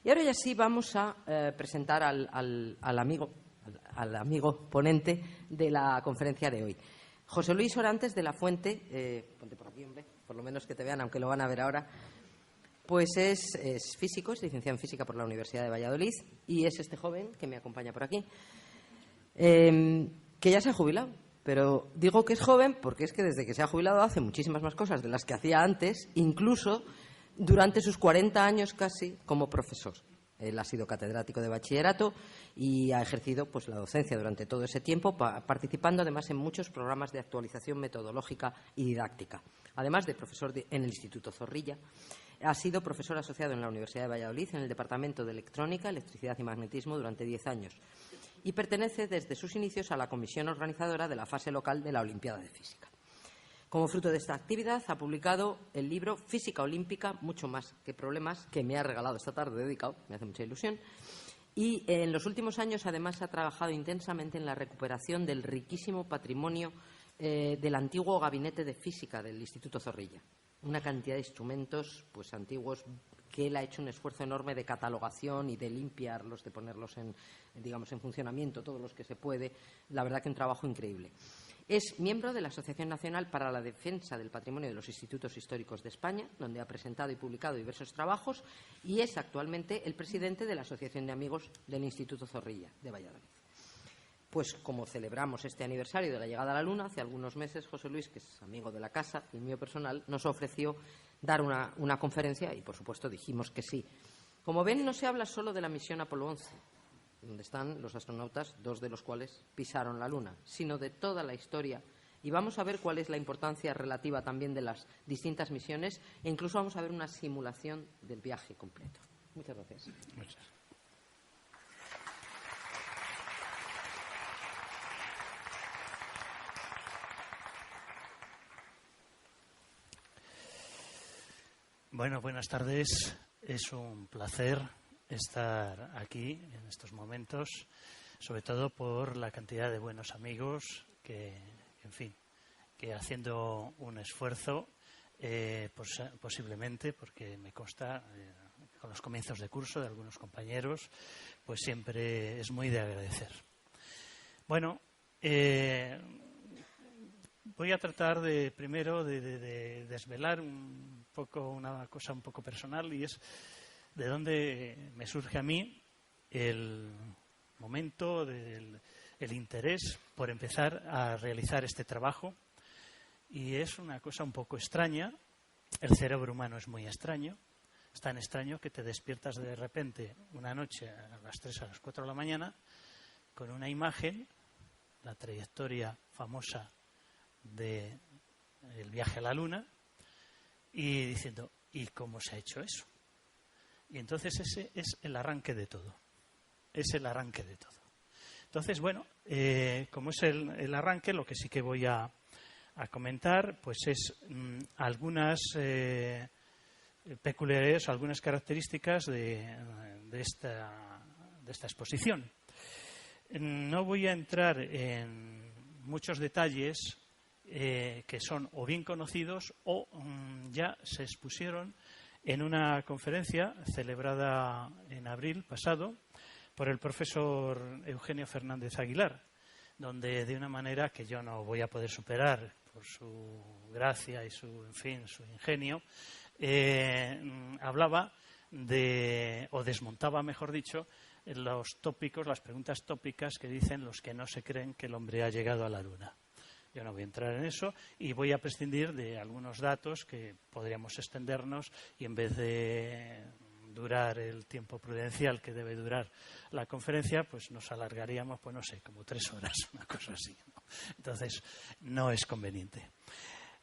Y ahora ya sí vamos a presentar al amigo ponente de la conferencia de hoy. José Luis Orantes de la Fuente, ponte por aquí, hombre, por lo menos que te vean, aunque lo van a ver ahora, pues es físico, es licenciado en Física por la Universidad de Valladolid y es este joven que me acompaña por aquí, que ya se ha jubilado. Pero digo que es joven porque es que desde que se ha jubilado hace muchísimas más cosas de las que hacía antes, incluso durante sus 40 años casi como profesor. Él ha sido catedrático de bachillerato y ha ejercido pues, la docencia durante todo ese tiempo, participando además en muchos programas de actualización metodológica y didáctica. Además de profesor en el Instituto Zorrilla, ha sido profesor asociado en la Universidad de Valladolid en el Departamento de Electrónica, Electricidad y Magnetismo durante 10 años y pertenece desde sus inicios a la comisión organizadora de la fase local de la Olimpiada de Física. Como fruto de esta actividad ha publicado el libro Física Olímpica, mucho más que problemas, que me ha regalado esta tarde, dedicado, me hace mucha ilusión. Y en los últimos años, además, ha trabajado intensamente en la recuperación del riquísimo patrimonio del antiguo gabinete de física del Instituto Zorrilla. Una cantidad de instrumentos pues, antiguos que él ha hecho un esfuerzo enorme de catalogación y de limpiarlos, de ponerlos en funcionamiento, todos los que se puede. La verdad que un trabajo increíble. Es miembro de la Asociación Nacional para la Defensa del Patrimonio de los Institutos Históricos de España, donde ha presentado y publicado diversos trabajos, y es actualmente el presidente de la Asociación de Amigos del Instituto Zorrilla de Valladolid. Pues como celebramos este aniversario de la llegada a la Luna, hace algunos meses José Luis, que es amigo de la casa y mío personal, nos ofreció dar una conferencia y, por supuesto, dijimos que sí. Como ven, no se habla solo de la misión Apolo 11, donde están los astronautas, 2 de los cuales pisaron la Luna, sino de toda la historia. Y vamos a ver cuál es la importancia relativa también de las distintas misiones e incluso vamos a ver una simulación del viaje completo. Muchas gracias. Muchas. Bueno, buenas tardes. Es un placer estar aquí en estos momentos, sobre todo por la cantidad de buenos amigos que, en fin, que haciendo un esfuerzo, posiblemente, porque me consta, con los comienzos de curso de algunos compañeros, pues siempre es muy de agradecer. Bueno, voy a tratar primero de desvelar un poco una cosa un poco personal, y es de dónde me surge a mí el momento el interés por empezar a realizar este trabajo. Y es una cosa un poco extraña. El cerebro humano es muy extraño. Es tan extraño que te despiertas de repente una noche a las 3 a las 4 de la mañana con una imagen, la trayectoria famosa del viaje a la Luna, y diciendo, ¿y cómo se ha hecho eso? Y entonces ese es el arranque de todo. Es el arranque de todo. Entonces, bueno, como es el arranque, lo que sí que voy a comentar pues es algunas peculiaridades, algunas características de esta exposición. No voy a entrar en muchos detalles que son o bien conocidos o ya se expusieron en una conferencia celebrada en abril pasado por el profesor Eugenio Fernández Aguilar, donde de una manera que yo no voy a poder superar por su gracia y su ingenio, hablaba o desmontaba, mejor dicho, los tópicos, las preguntas tópicas que dicen los que no se creen que el hombre ha llegado a la Luna. Yo no voy a entrar en eso y voy a prescindir de algunos datos que podríamos extendernos, y en vez de durar el tiempo prudencial que debe durar la conferencia, pues nos alargaríamos, pues no sé, como 3 horas, una cosa así, ¿no? Entonces, no es conveniente.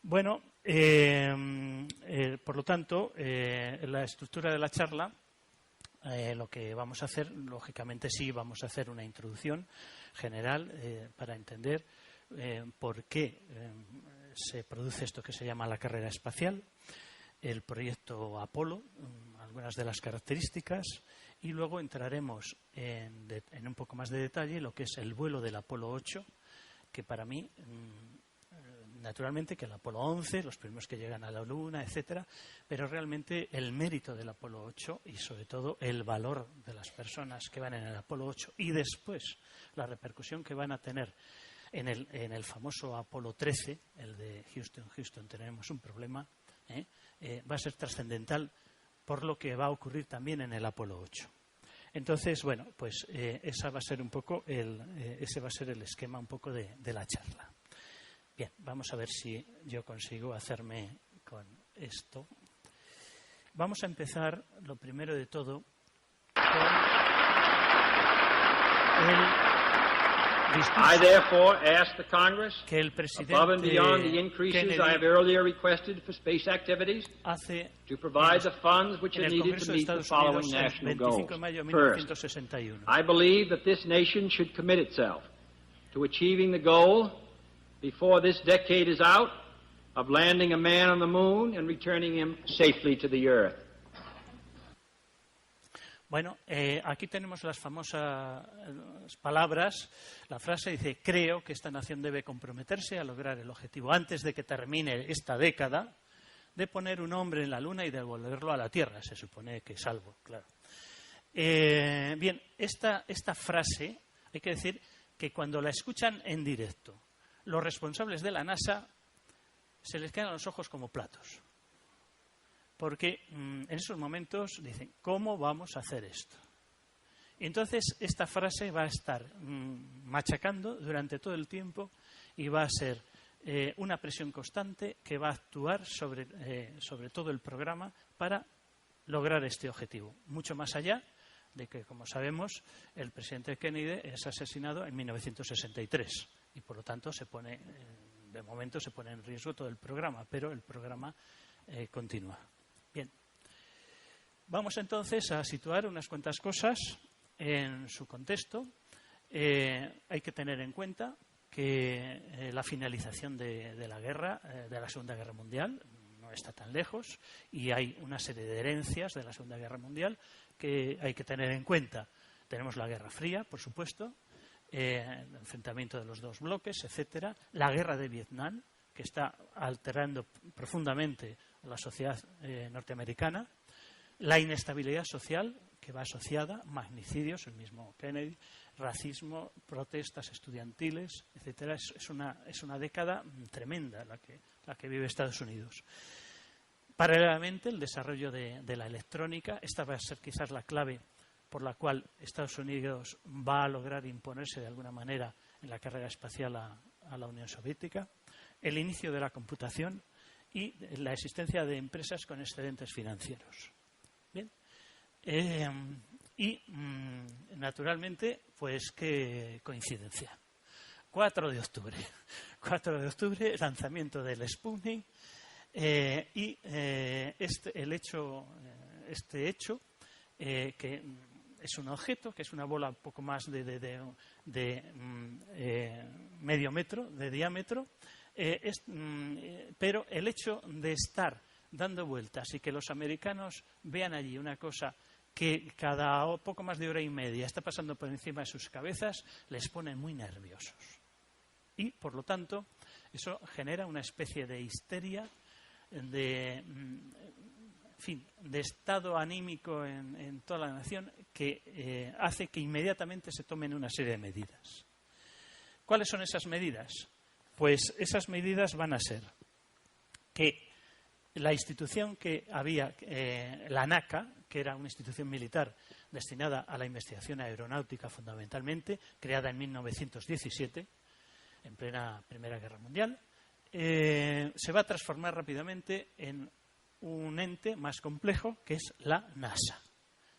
Bueno, por lo tanto, la estructura de la charla, lo que vamos a hacer, lógicamente sí, vamos a hacer una introducción general para entender por qué se produce esto que se llama la carrera espacial, el proyecto Apolo, algunas de las características, y luego entraremos en un poco más de detalle lo que es el vuelo del Apolo 8, que para mí naturalmente que el Apolo 11, los primeros que llegan a la Luna, etcétera, pero realmente el mérito del Apolo 8 y sobre todo el valor de las personas que van en el Apolo 8 y después la repercusión que van a tener en el famoso Apolo 13, el de Houston tenemos un problema, va a ser trascendental por lo que va a ocurrir también en el Apolo 8. Entonces, bueno, pues ese va a ser el esquema un poco de la charla. Bien, vamos a ver si yo consigo hacerme con esto. Vamos a empezar, lo primero de todo, con el discurso I therefore ask the Congress, que el presidente above and beyond the increases I have Kennedy earlier requested for space activities, hace to provide the funds which en are el needed Congreso to de meet the Estados following Unidos el national 25 goals. de mayo de First, 1961. I believe that this nation should commit itself to achieving the goal before this decade is out of landing a man on the moon and returning him safely to the earth. Bueno, aquí tenemos las famosas palabras. La frase dice: creo que esta nación debe comprometerse a lograr el objetivo antes de que termine esta década de poner un hombre en la Luna y devolverlo a la Tierra. Se supone que salvo, claro. Bien, esta frase hay que decir que cuando la escuchan en directo los responsables de la NASA se les quedan los ojos como platos. Porque en esos momentos dicen, ¿cómo vamos a hacer esto? Y entonces esta frase va a estar machacando durante todo el tiempo y va a ser una presión constante que va a actuar sobre todo el programa para lograr este objetivo. Mucho más allá de que, como sabemos, el presidente Kennedy es asesinado en 1963 y, por lo tanto, de momento se pone en riesgo todo el programa, pero el programa continúa. Bien, vamos entonces a situar unas cuantas cosas en su contexto. Hay que tener en cuenta que la finalización de la guerra, de la Segunda Guerra Mundial, no está tan lejos y hay una serie de herencias de la Segunda Guerra Mundial que hay que tener en cuenta. Tenemos la Guerra Fría, por supuesto, el enfrentamiento de los dos bloques, etcétera, la Guerra de Vietnam, que está alterando profundamente a la sociedad norteamericana, la inestabilidad social que va asociada, magnicidios, el mismo Kennedy, racismo, protestas estudiantiles, etcétera. Es una década tremenda la que vive Estados Unidos. Paralelamente, el desarrollo de la electrónica, esta va a ser quizás la clave por la cual Estados Unidos va a lograr imponerse de alguna manera en la carrera espacial a la Unión Soviética, el inicio de la computación y la existencia de empresas con excedentes financieros. Bien. Naturalmente, pues qué coincidencia. 4 de octubre. 4 de octubre, lanzamiento del Sputnik este hecho que es un objeto, que es una bola un poco más de medio metro de diámetro, pero el hecho de estar dando vueltas y que los americanos vean allí una cosa que cada poco más de hora y media está pasando por encima de sus cabezas, les pone muy nerviosos. Y, por lo tanto, eso genera una especie de histeria, de estado anímico en toda la nación que hace que inmediatamente se tomen una serie de medidas. ¿Cuáles son esas medidas? Pues esas medidas van a ser que la institución que había, la ANACA, que era una institución militar destinada a la investigación aeronáutica fundamentalmente, creada en 1917, en plena Primera Guerra Mundial, se va a transformar rápidamente en un ente más complejo, que es la NASA,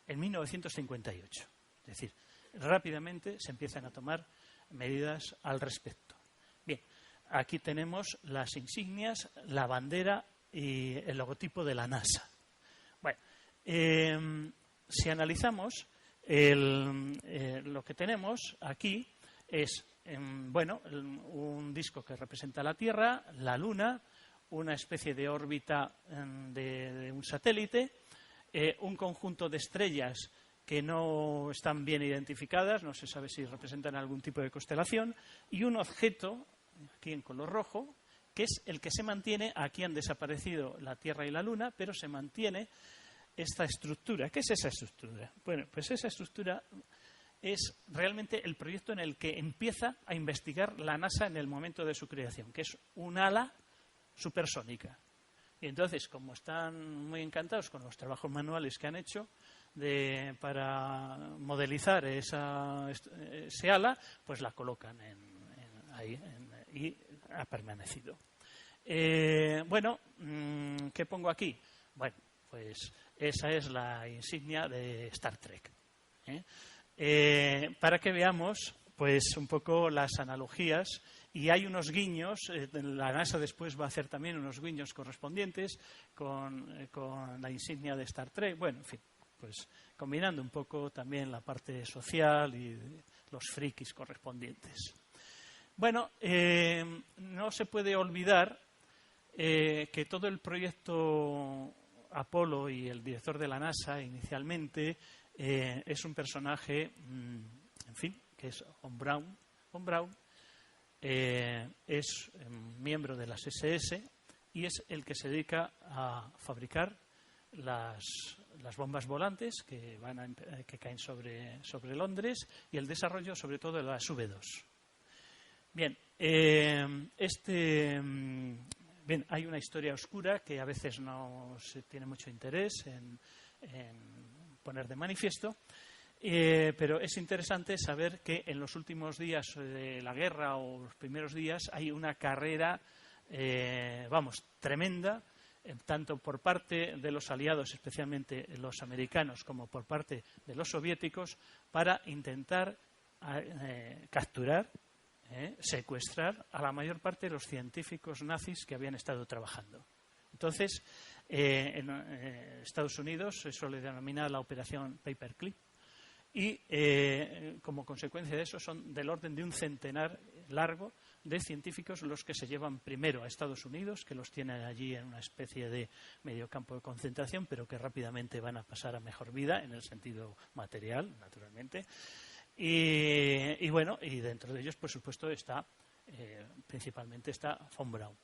en 1958. Es decir, rápidamente se empiezan a tomar medidas al respecto. Bien, aquí tenemos las insignias, la bandera y el logotipo de la NASA. Bueno, si analizamos lo que tenemos aquí es un disco que representa la Tierra, la Luna, una especie de órbita de un satélite, un conjunto de estrellas que no están bien identificadas, no se sabe si representan algún tipo de constelación, y un objeto, aquí en color rojo, que es el que se mantiene. Aquí han desaparecido la Tierra y la Luna, pero se mantiene esta estructura. ¿Qué es esa estructura? Bueno, pues esa estructura es realmente el proyecto en el que empieza a investigar la NASA en el momento de su creación, que es un ala supersónica. Y entonces, como están muy encantados con los trabajos manuales que han hecho para modelizar ese ala, pues la colocan ahí y ha permanecido. Bueno, ¿qué pongo aquí? Bueno, pues esa es la insignia de Star Trek. Para que veamos pues un poco las analogías, y hay unos guiños, la NASA después va a hacer también unos guiños correspondientes con la insignia de Star Trek. Bueno, en fin, pues combinando un poco también la parte social y los frikis correspondientes. Bueno, no se puede olvidar que todo el proyecto Apolo y el director de la NASA inicialmente es un personaje, en fin, que es Von Braun. Von Braun es miembro de las SS y es el que se dedica a fabricar las bombas volantes que caen sobre Londres, y el desarrollo sobre todo de las V2. Bien, bien, hay una historia oscura que a veces no se tiene mucho interés en poner de manifiesto, pero es interesante saber que en los últimos días de la guerra o los primeros días hay una carrera, tremenda, tanto por parte de los aliados, especialmente los americanos, como por parte de los soviéticos, para intentar capturar, secuestrar a la mayor parte de los científicos nazis que habían estado trabajando. Entonces, en Estados Unidos eso le denomina la operación Paperclip, y como consecuencia de eso son del orden de un centenar largo de científicos los que se llevan primero a Estados Unidos, que los tienen allí en una especie de medio campo de concentración, pero que rápidamente van a pasar a mejor vida en el sentido material, naturalmente. Y bueno, y dentro de ellos, por supuesto, principalmente está Von Braun.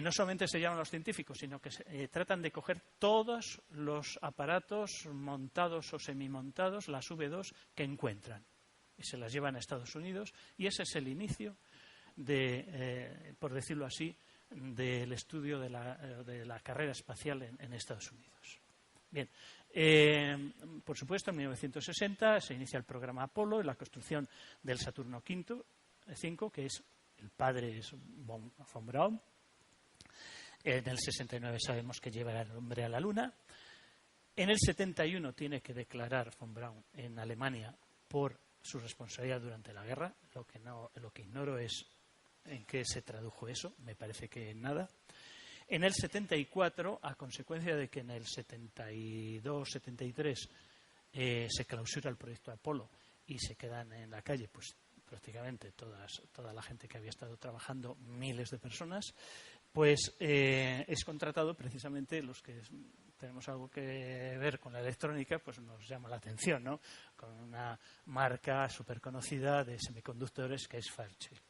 No solamente se llaman los científicos, sino que tratan de coger todos los aparatos montados o semimontados, las V2, que encuentran, y se las llevan a Estados Unidos, y ese es el inicio por decirlo así, del estudio de la carrera espacial en Estados Unidos. Bien, por supuesto, en 1960 se inicia el programa Apolo y la construcción del Saturno V, que es el padre es Von Braun. En el 69 sabemos que lleva el hombre a la Luna. En el 71 tiene que declarar Von Braun en Alemania por su responsabilidad durante la guerra. Lo que ignoro es en qué se tradujo eso. Me parece que en nada. En el 74, a consecuencia de que en el 72-73 se clausura el proyecto Apolo y se quedan en la calle pues prácticamente toda la gente que había estado trabajando, miles de personas, pues es contratado precisamente los que tenemos algo que ver con la electrónica, pues nos llama la atención, ¿no? Con una marca súper conocida de semiconductores que es Fairchild.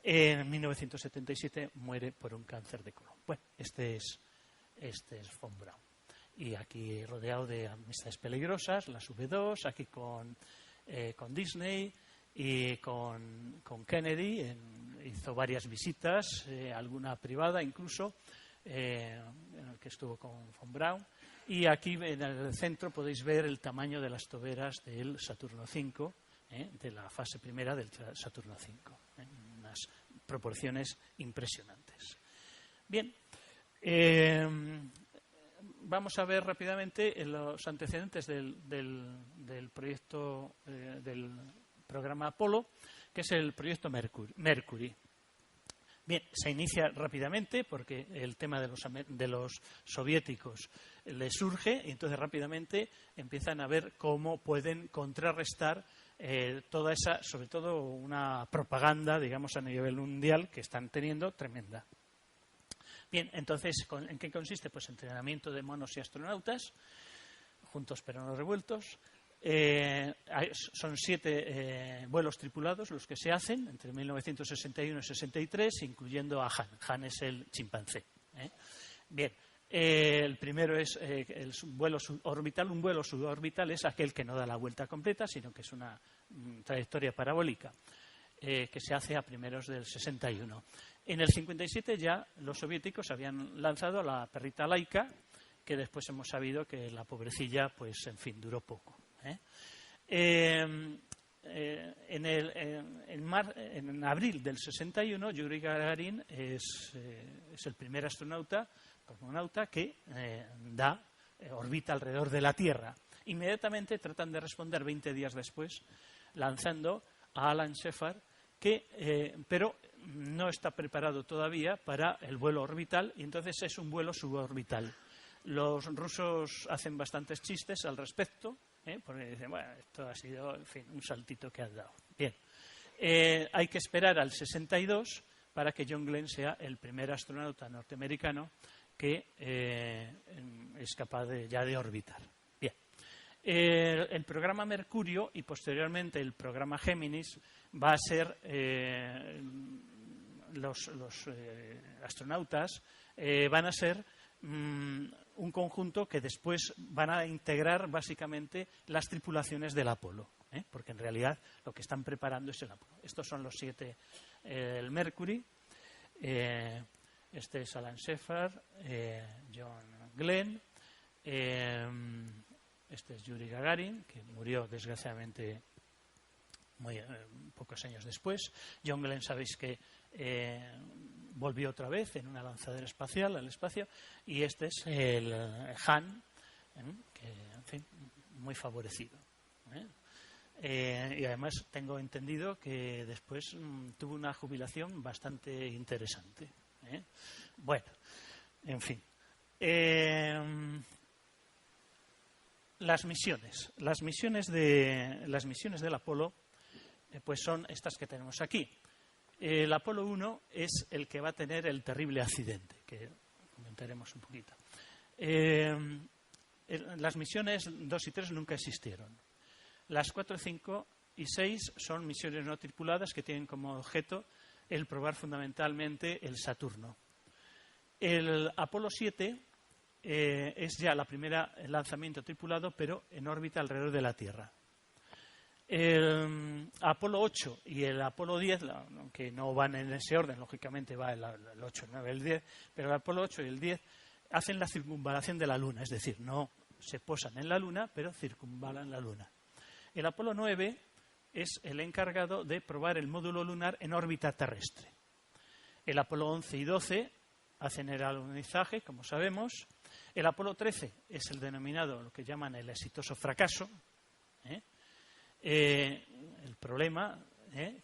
En 1977 muere por un cáncer de colon. Bueno, este es Von Braun. Y aquí rodeado de amistades peligrosas, las V2, aquí con Disney y con Kennedy. Hizo varias visitas, alguna privada incluso, en el que estuvo con Von Braun. Y aquí en el centro podéis ver el tamaño de las toberas del Saturno V, de la fase primera del Saturno V. Unas proporciones impresionantes. Bien, vamos a ver rápidamente los antecedentes del proyecto del programa Apolo, que es el proyecto Mercury. Bien, se inicia rápidamente porque el tema de los soviéticos les surge, y entonces rápidamente empiezan a ver cómo pueden contrarrestar toda esa, sobre todo una propaganda, digamos, a nivel mundial que están teniendo tremenda. Bien, entonces, ¿en qué consiste? Pues entrenamiento de monos y astronautas, juntos pero no revueltos, Son 7 vuelos tripulados los que se hacen entre 1961 y 63, incluyendo a Han. Han es el chimpancé. Bien, el primero es el vuelo suborbital. Un vuelo suborbital es aquel que no da la vuelta completa, sino que es una trayectoria parabólica que se hace a primeros del 61. En el 57 ya los soviéticos habían lanzado la perrita Laika, que después hemos sabido que la pobrecilla, pues en fin, duró poco. En abril del 61, Yuri Gagarin es el primer astronauta, cosmonauta, que orbita alrededor de la Tierra. Inmediatamente tratan de responder 20 días después, lanzando a Alan Shepard, pero no está preparado todavía para el vuelo orbital, y entonces es un vuelo suborbital. Los rusos hacen bastantes chistes al respecto, porque dicen, bueno, esto ha sido, en fin, un saltito que has dado. Bien, hay que esperar al 62 para que John Glenn sea el primer astronauta norteamericano que es capaz ya de orbitar. Bien, el programa Mercurio y posteriormente el programa Géminis va a ser los astronautas van a ser un conjunto que después van a integrar básicamente las tripulaciones del Apolo, porque en realidad lo que están preparando es el Apolo. Estos son los 7, el Mercury, este es Alan Shepard, John Glenn, este es Yuri Gagarin, que murió desgraciadamente pocos años después. John Glenn, sabéis que volvió otra vez en una lanzadera espacial al espacio, y este es el Han, que, en fin, muy favorecido. Y además tengo entendido que después tuvo una jubilación bastante interesante. Bueno, en fin. Las misiones del Apolo pues son estas que tenemos aquí. El Apolo 1 es el que va a tener el terrible accidente, que comentaremos un poquito. Las misiones 2 y 3 nunca existieron. Las 4, 5 y 6 son misiones no tripuladas que tienen como objeto el probar fundamentalmente el Saturno. El Apolo 7 es ya la primera lanzamiento tripulado, pero en órbita alrededor de la Tierra. El Apolo 8 y el Apolo 10, aunque no van en ese orden, lógicamente va el 8, el 9, el 10, pero el Apolo 8 y el 10 hacen la circunvalación de la Luna, es decir, no se posan en la Luna, pero circunvalan la Luna. El Apolo 9 es el encargado de probar el módulo lunar en órbita terrestre. El Apolo 11 y 12 hacen el alunizaje, como sabemos. El Apolo 13 es el denominado, lo que llaman el exitoso fracaso, el problema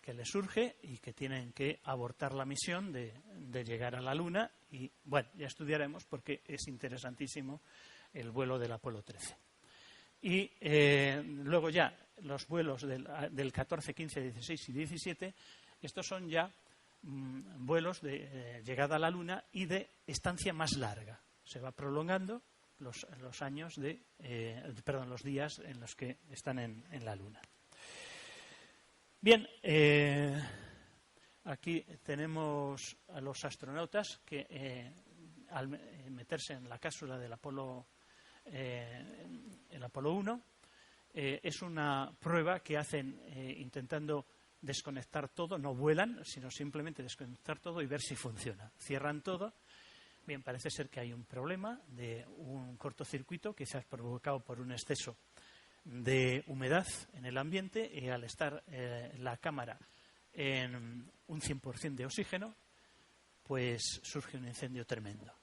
que les surge y que tienen que abortar la misión de llegar a la Luna. Y bueno, ya estudiaremos porque es interesantísimo el vuelo del Apolo 13. Y luego ya los vuelos del 14, 15, 16 y 17, estos son ya vuelos de llegada a la Luna y de estancia más larga. Se va prolongando los años los días en los que están en la Luna. Bien, aquí tenemos a los astronautas que al meterse en la cápsula del Apolo, el Apolo 1, es una prueba que hacen intentando desconectar todo, no vuelan, sino simplemente desconectar todo y ver si funciona. Cierran todo. Bien, parece ser que hay un problema de un cortocircuito, quizás provocado por un exceso de humedad en el ambiente, y al estar la cámara en un 100% de oxígeno, pues surge un incendio tremendo.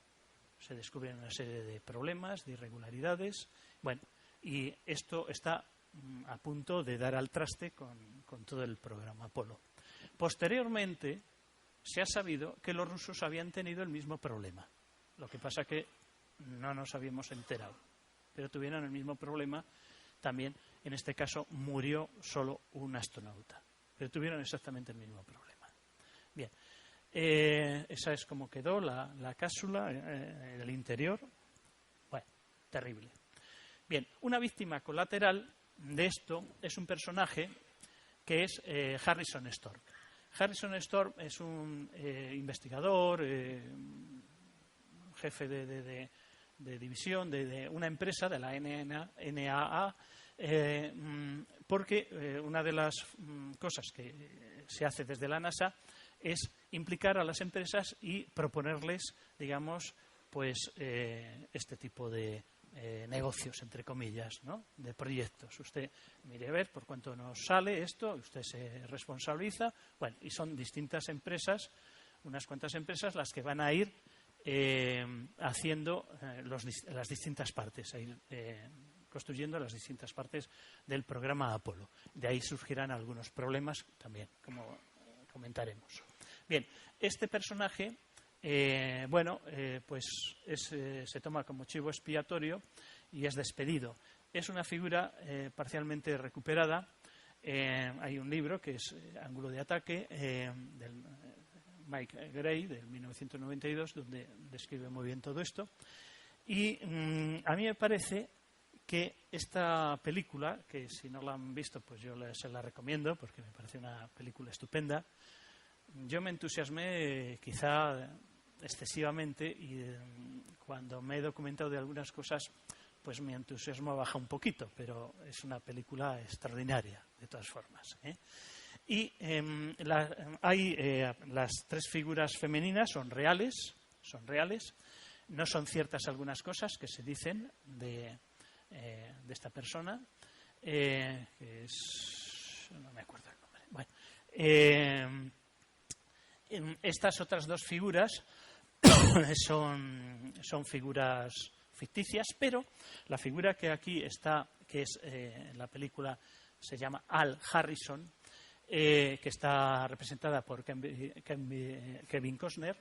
Se descubren una serie de problemas, de irregularidades, bueno, y esto está a punto de dar al traste con todo el programa Apolo. Posteriormente, se ha sabido que los rusos habían tenido el mismo problema. Lo que pasa que no nos habíamos enterado. Pero tuvieron el mismo problema también. En este caso murió solo un astronauta. Pero tuvieron exactamente el mismo problema. Bien. Esa es como quedó la cápsula en el interior. Bueno, terrible. Bien, una víctima colateral de esto es un personaje que es Harrison Storm. Harrison Storm es un investigador, jefe de división de una empresa, de la NAA, porque una de las cosas que se hace desde la NASA es implicar a las empresas y proponerles, digamos, pues este tipo de negocios, entre comillas, ¿no? De proyectos. Usted mire a ver por cuánto nos sale esto, usted se responsabiliza. Bueno, y son distintas empresas, unas cuantas empresas, las que van a ir haciendo las distintas partes, construyendo las distintas partes del programa Apolo. De ahí surgirán algunos problemas también, como comentaremos. Bien, este personaje, pues se toma como chivo expiatorio y es despedido. Es una figura parcialmente recuperada. Hay un libro que es Ángulo de ataque, del Mike Gray, del 1992, donde describe muy bien todo esto. Y a mí me parece que esta película, que si no la han visto, pues yo se la recomiendo, porque me parece una película estupenda. Yo me entusiasmé quizá excesivamente y cuando me he documentado de algunas cosas, pues mi entusiasmo baja un poquito, pero es una película extraordinaria, de todas formas. Y las tres figuras femeninas son reales, no son ciertas algunas cosas que se dicen de esta persona, que es, no me acuerdo el nombre. Bueno, estas otras dos figuras son figuras ficticias, pero la figura que aquí está, que es en la película, se llama Al Harrison, que está representada por Kevin Costner.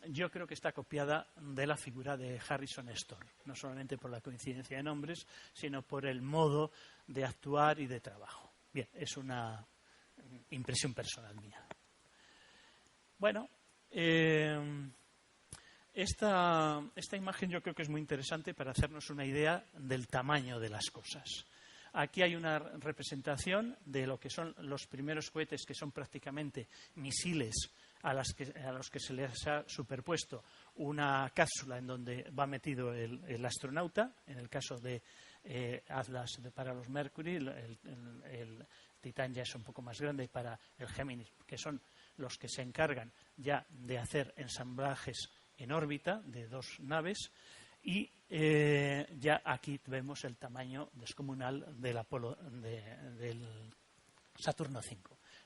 Yo creo que está copiada de la figura de Harrison Storm, no solamente por la coincidencia de nombres, sino por el modo de actuar y de trabajo. Bien, es una impresión personal mía. Bueno, esta imagen yo creo que es muy interesante para hacernos una idea del tamaño de las cosas. Aquí hay una representación de lo que son los primeros cohetes, que son prácticamente misiles a los que se les ha superpuesto una cápsula en donde va metido el astronauta. En el caso de Atlas para los Mercury, el Titán ya es un poco más grande, y para el Géminis, que son los que se encargan ya de hacer ensamblajes en órbita de dos naves. Y ya aquí vemos el tamaño descomunal del Saturno V,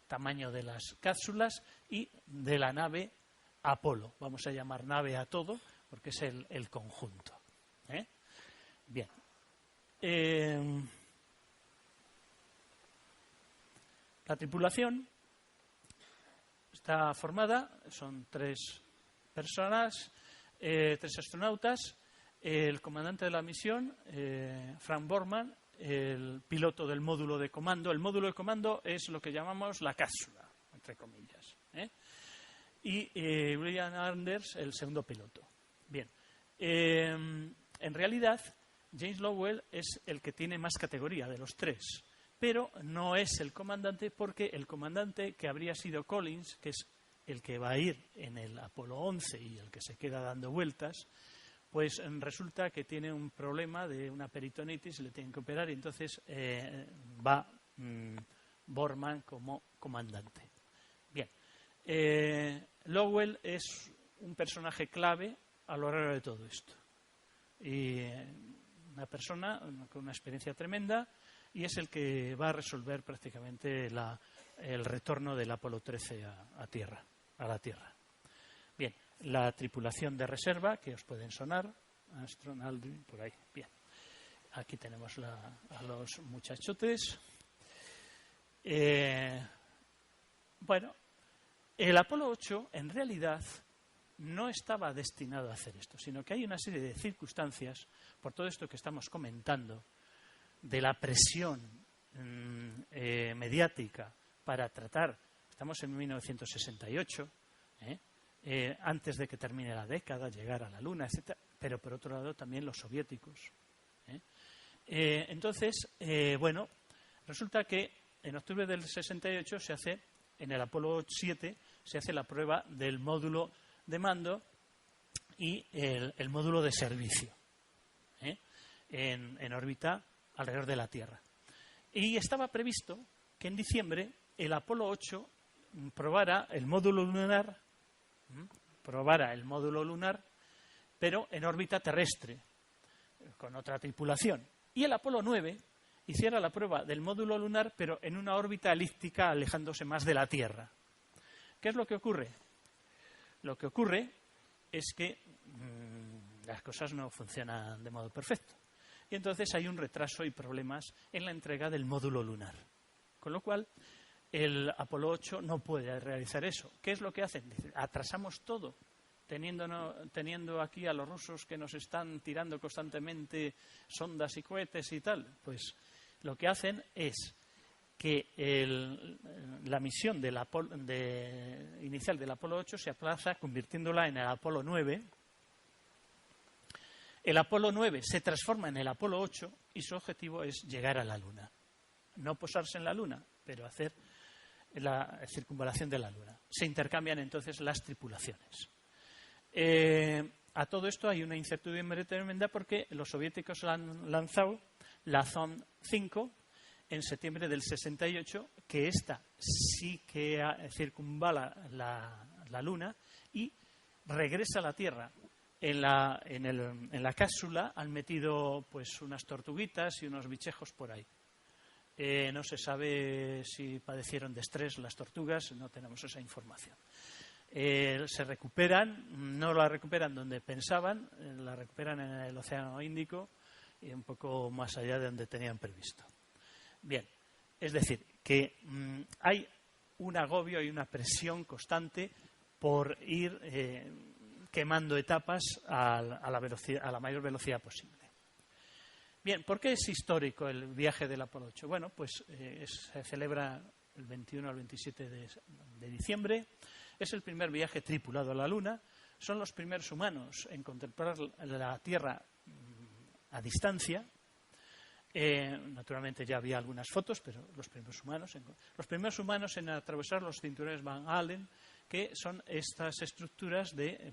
tamaño de las cápsulas y de la nave Apolo. Vamos a llamar nave a todo porque es el conjunto. Bien. La tripulación está formada, son tres personas, tres astronautas, el comandante de la misión, Frank Borman, el piloto del módulo de comando. El módulo de comando es lo que llamamos la cápsula, entre comillas, y William Anders, el segundo piloto. Bien, en realidad James Lowell es el que tiene más categoría de los tres, pero no es el comandante, porque el comandante, que habría sido Collins, que es el que va a ir en el Apolo 11 y el que se queda dando vueltas, pues resulta que tiene un problema de una peritonitis, le tienen que operar, y entonces va Borman como comandante. Bien, Lowell es un personaje clave a lo largo de todo esto. Y una persona con una experiencia tremenda, y es el que va a resolver prácticamente el retorno del Apolo 13 a la Tierra. Bien, la tripulación de reserva, que os pueden sonar, Armstrong, Aldrin, por ahí. Bien, aquí tenemos a los muchachotes. Bueno, el Apolo 8 en realidad no estaba destinado a hacer esto, sino que hay una serie de circunstancias, por todo esto que estamos comentando, de la presión mediática para tratar, estamos en 1968, antes de que termine la década, llegar a la Luna, etcétera, pero por otro lado también los soviéticos, Entonces, bueno, resulta que en octubre del 68 se hace, en el Apolo 7, se hace la prueba del módulo de mando y el módulo de servicio en órbita alrededor de la Tierra. Y estaba previsto que en diciembre el Apolo 8 probara el módulo lunar, pero en órbita terrestre, con otra tripulación. Y el Apolo 9 hiciera la prueba del módulo lunar, pero en una órbita elíptica, alejándose más de la Tierra. ¿Qué es lo que ocurre? Lo que ocurre es que las cosas no funcionan de modo perfecto. Y entonces hay un retraso y problemas en la entrega del módulo lunar. Con lo cual, el Apolo 8 no puede realizar eso. ¿Qué es lo que hacen? Dicen, atrasamos todo, teniendo aquí a los rusos que nos están tirando constantemente sondas y cohetes y tal. Pues lo que hacen es que la misión inicial del Apolo 8 se aplaza, convirtiéndola en el Apolo 9. El Apolo 9 se transforma en el Apolo 8 y su objetivo es llegar a la Luna. No posarse en la Luna, pero hacer la circunvalación de la Luna. Se intercambian entonces las tripulaciones. A todo esto hay una incertidumbre tremenda porque los soviéticos han lanzado la Zond 5 en septiembre del 68, que esta sí que circunvala la Luna y regresa a la Tierra. En la cápsula han metido pues unas tortuguitas y unos bichejos por ahí. No se sabe si padecieron de estrés las tortugas, no tenemos esa información. Se recuperan, no la recuperan donde pensaban, la recuperan en el Océano Índico y un poco más allá de donde tenían previsto. Bien, es decir, que hay un agobio y una presión constante por ir quemando etapas a la mayor velocidad posible. Bien, ¿por qué es histórico el viaje del Apolo 8? Bueno, pues se celebra el 21 al 27 de diciembre. Es el primer viaje tripulado a la Luna. Son los primeros humanos en contemplar la Tierra a distancia. Naturalmente ya había algunas fotos, pero los primeros humanos en atravesar los cinturones Van Allen, que son estas estructuras de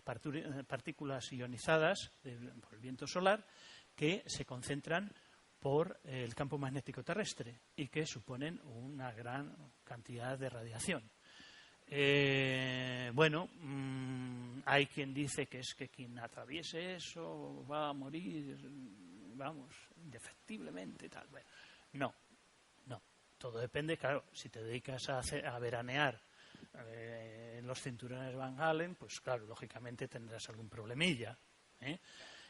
partículas ionizadas por el viento solar que se concentran por el campo magnético terrestre y que suponen una gran cantidad de radiación. Bueno, hay quien dice que es que quien atraviese eso va a morir, vamos, indefectiblemente, tal. Bueno, no. Todo depende, claro, si te dedicas a veranear en los cinturones Van Allen, pues claro, lógicamente tendrás algún problemilla,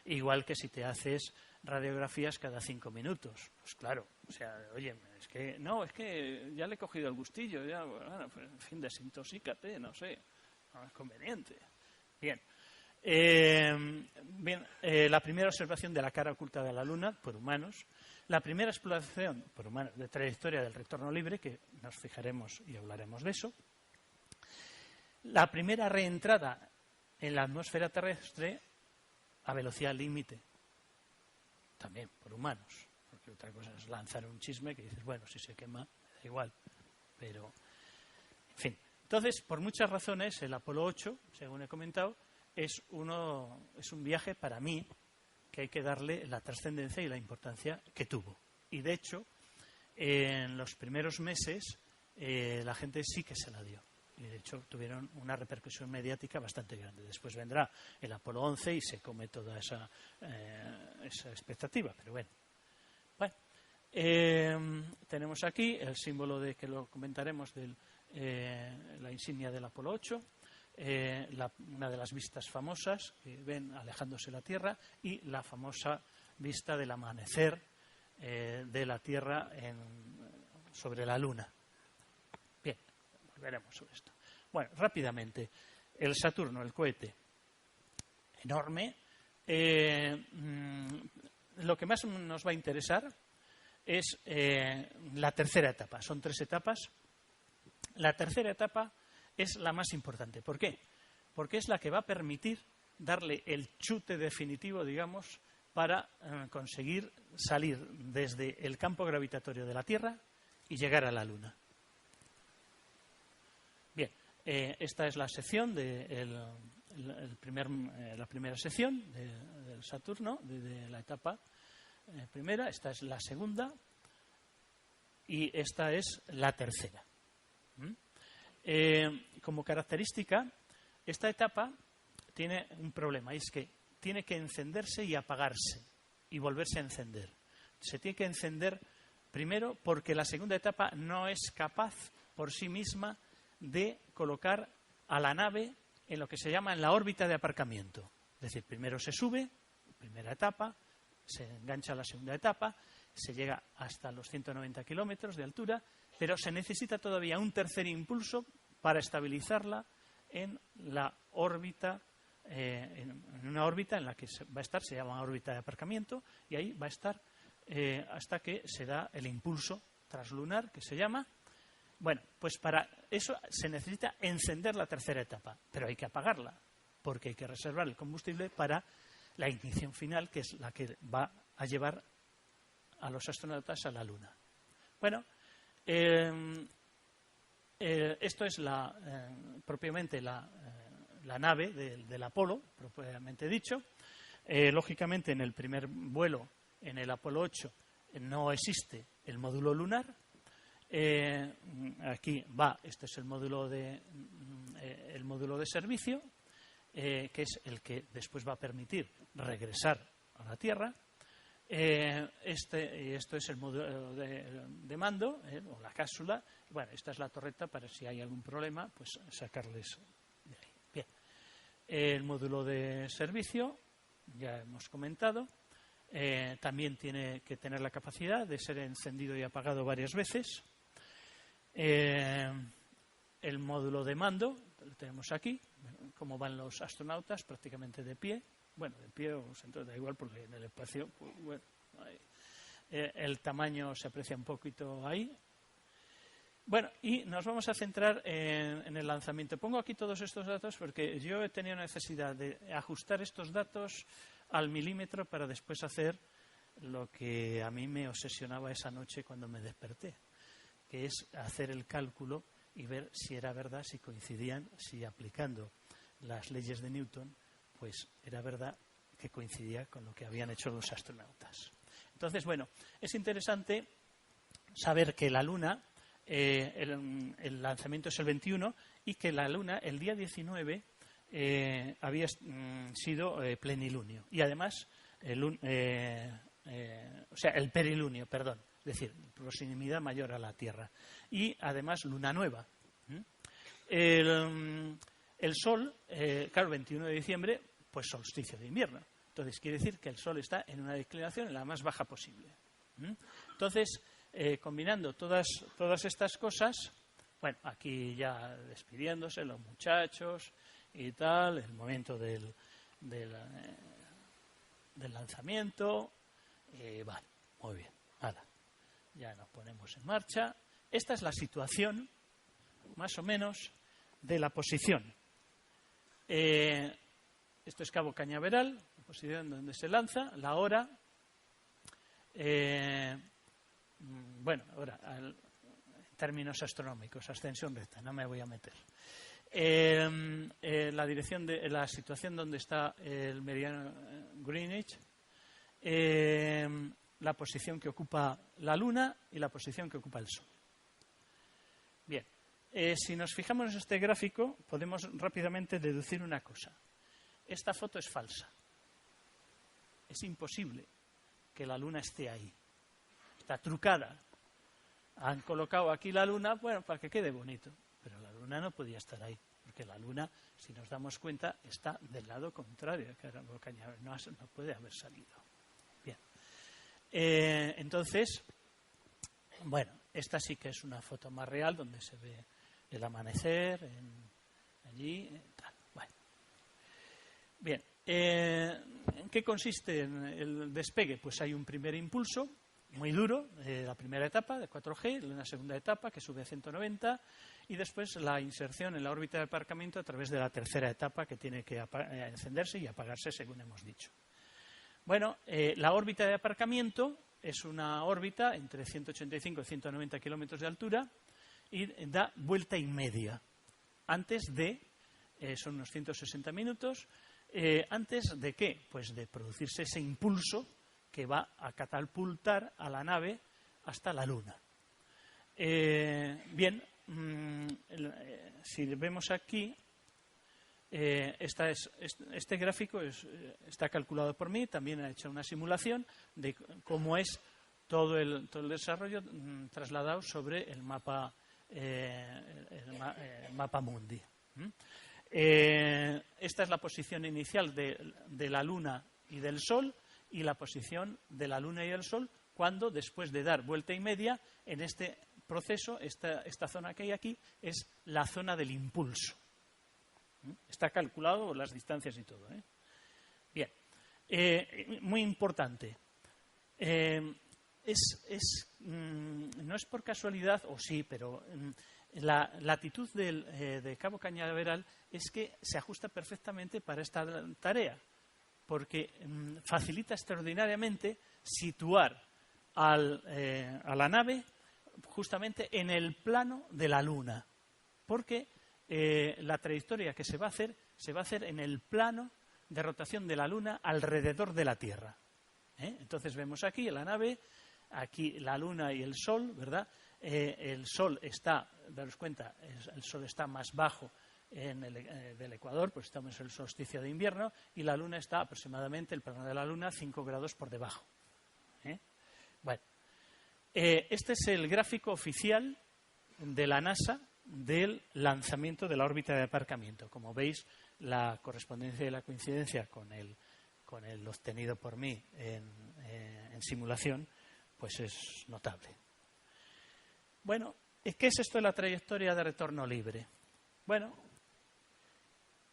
Igual que si te haces radiografías cada 5 minutos. Pues claro, o sea, oye, es que ya le he cogido el gustillo, ya, bueno, pues en fin, desintoxícate, no sé, no es conveniente. Bien. La primera observación de la cara oculta de la Luna por humanos, la primera exploración por humanos de trayectoria del retorno libre, que nos fijaremos y hablaremos de eso, la primera reentrada en la atmósfera terrestre a velocidad límite, también por humanos, porque otra cosa es lanzar un chisme que dices, bueno, si se quema, me da igual, pero, en fin. Entonces, por muchas razones, el Apolo 8, según he comentado, es un viaje para mí que hay que darle la trascendencia y la importancia que tuvo. Y de hecho, en los primeros meses la gente sí que se la dio. Y de hecho tuvieron una repercusión mediática bastante grande. Después vendrá el Apolo 11 y se come toda esa expectativa. Pero bueno. Tenemos aquí el símbolo de que lo comentaremos de la insignia del Apolo 8. Una de las vistas famosas que ven alejándose la Tierra y la famosa vista del amanecer de la Tierra sobre la Luna. Bien, volveremos sobre esto. Bueno, rápidamente, el Saturno, el cohete, enorme. Lo que más nos va a interesar es la tercera etapa. Son 3 etapas. La tercera etapa es la más importante. ¿Por qué? Porque es la que va a permitir darle el chute definitivo, digamos, para conseguir salir desde el campo gravitatorio de la Tierra y llegar a la Luna. Bien, esta es la sección la primera sección del Saturno, de la etapa primera. Esta es la segunda y esta es la tercera. Como característica, esta etapa tiene un problema, y es que tiene que encenderse y apagarse y volverse a encender. Se tiene que encender primero porque la segunda etapa no es capaz por sí misma de colocar a la nave en lo que se llama en la órbita de aparcamiento. Es decir, primero se sube, primera etapa, se engancha a la segunda etapa, se llega hasta los 190 kilómetros de altura, pero se necesita todavía un tercer impulso para estabilizarla en la órbita, en una órbita en la que va a estar, se llama órbita de aparcamiento, y ahí va a estar hasta que se da el impulso translunar, que se llama. Bueno, pues para eso se necesita encender la tercera etapa, pero hay que apagarla, porque hay que reservar el combustible para la ignición final, que es la que va a llevar a los astronautas a la Luna. Bueno, esto es propiamente la nave del Apolo, propiamente dicho. Lógicamente, en el primer vuelo, en el Apolo 8, no existe el módulo lunar. Aquí va, este es el módulo de servicio, que es el que después va a permitir regresar a la Tierra. Esto es el módulo de mando, o la cápsula. Bueno, esta es la torreta para si hay algún problema, pues sacarles de ahí. Bien. El módulo de servicio, ya hemos comentado, también tiene que tener la capacidad de ser encendido y apagado varias veces. El módulo de mando, lo tenemos aquí, como van los astronautas, prácticamente de pie. Bueno, de pie o sentado, da igual, porque en el espacio, pues, bueno, el tamaño se aprecia un poquito ahí. Bueno, y nos vamos a centrar en el lanzamiento. Pongo aquí todos estos datos porque yo he tenido necesidad de ajustar estos datos al milímetro para después hacer lo que a mí me obsesionaba esa noche cuando me desperté, que es hacer el cálculo y ver si era verdad, si coincidían, si aplicando las leyes de Newton, pues era verdad que coincidía con lo que habían hecho los astronautas. Entonces, bueno, es interesante saber que la Luna, el lanzamiento es el 21, y que la Luna, el día 19, había sido plenilunio. Y además, el perilunio, perdón. Es decir, proximidad mayor a la Tierra. Y además luna nueva. El Sol, claro, 21 de diciembre, pues solsticio de invierno. Entonces quiere decir que el Sol está en una declinación en la más baja posible. Entonces, combinando todas estas cosas, bueno, aquí ya despidiéndose los muchachos y tal, el momento del lanzamiento, vale, muy bien, nada. Ya nos ponemos en marcha. Esta es la situación, más o menos, de la posición. Esto es Cabo Cañaveral, la posición donde se lanza, la hora. Bueno, ahora, en términos astronómicos, ascensión recta, no me voy a meter. La dirección de la situación donde está el meridiano Greenwich. La posición que ocupa la Luna y la posición que ocupa el Sol. Bien, si nos fijamos en este gráfico, podemos rápidamente deducir una cosa. Esta foto es falsa. Es imposible que la Luna esté ahí. Está trucada. Han colocado aquí la Luna, bueno, para que quede bonito. Pero la Luna no podía estar ahí, porque la Luna, si nos damos cuenta, está del lado contrario. No puede haber salido. Bien. Entonces, bueno, esta sí que es una foto más real donde se ve el amanecer allí, tal. Bueno. Bien, ¿en qué consiste el despegue? Pues hay un primer impulso muy duro, la primera etapa de 4G, una segunda etapa que sube a 190 y después la inserción en la órbita de aparcamiento a través de la tercera etapa que tiene que encenderse y apagarse según hemos dicho. Bueno, la órbita de aparcamiento es una órbita entre 185 y 190 kilómetros de altura y da vuelta y media. Antes de, son unos 160 minutos, ¿antes de qué? Pues de producirse ese impulso que va a catapultar a la nave hasta la Luna. Bien, si vemos aquí, este gráfico está calculado por mí, también he hecho una simulación de cómo es todo el desarrollo trasladado sobre el mapa mundi. Esta es la posición inicial de la Luna y del Sol, y la posición de la Luna y del Sol cuando, después de dar vuelta y media, en este proceso, esta zona que hay aquí, es la zona del impulso. Está calculado las distancias y todo. Bien, muy importante. No es por casualidad, o sí, pero la latitud de Cabo Cañaveral es que se ajusta perfectamente para esta tarea, porque facilita extraordinariamente situar a la nave justamente en el plano de la Luna, porque la trayectoria que se va a hacer en el plano de rotación de la Luna alrededor de la Tierra. Entonces vemos aquí la nave, aquí la Luna y el Sol, ¿verdad? El Sol está, daros cuenta, el Sol está más bajo del Ecuador, pues estamos en el solsticio de invierno, y la Luna está aproximadamente, el plano de la Luna, 5 grados por debajo. Bueno, este es el gráfico oficial de la NASA del lanzamiento de la órbita de aparcamiento. Como veis, la correspondencia y la coincidencia con el obtenido por mí en simulación, pues es notable. Bueno, ¿qué es esto de la trayectoria de retorno libre? Bueno,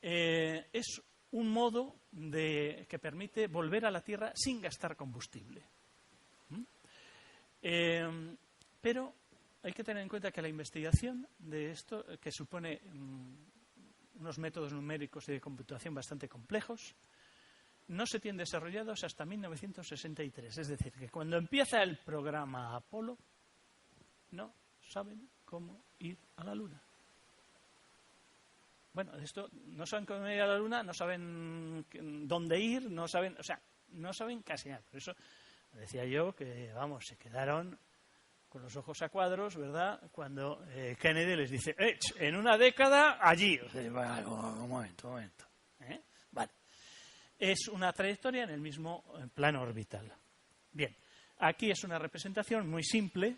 es un modo que permite volver a la Tierra sin gastar combustible. Pero hay que tener en cuenta que la investigación de esto, que supone unos métodos numéricos y de computación bastante complejos, no se tienen desarrollados hasta 1963. Es decir, que cuando empieza el programa Apolo, no saben cómo ir a la Luna. Bueno, esto no saben cómo ir a la Luna, no saben dónde ir, no saben casi nada. Por eso decía yo que, vamos, se quedaron con los ojos a cuadros, ¿verdad?, cuando Kennedy les dice, en una década, allí. O sea, vale, un momento. Vale. Es una trayectoria en el mismo plano orbital. Bien, aquí es una representación muy simple.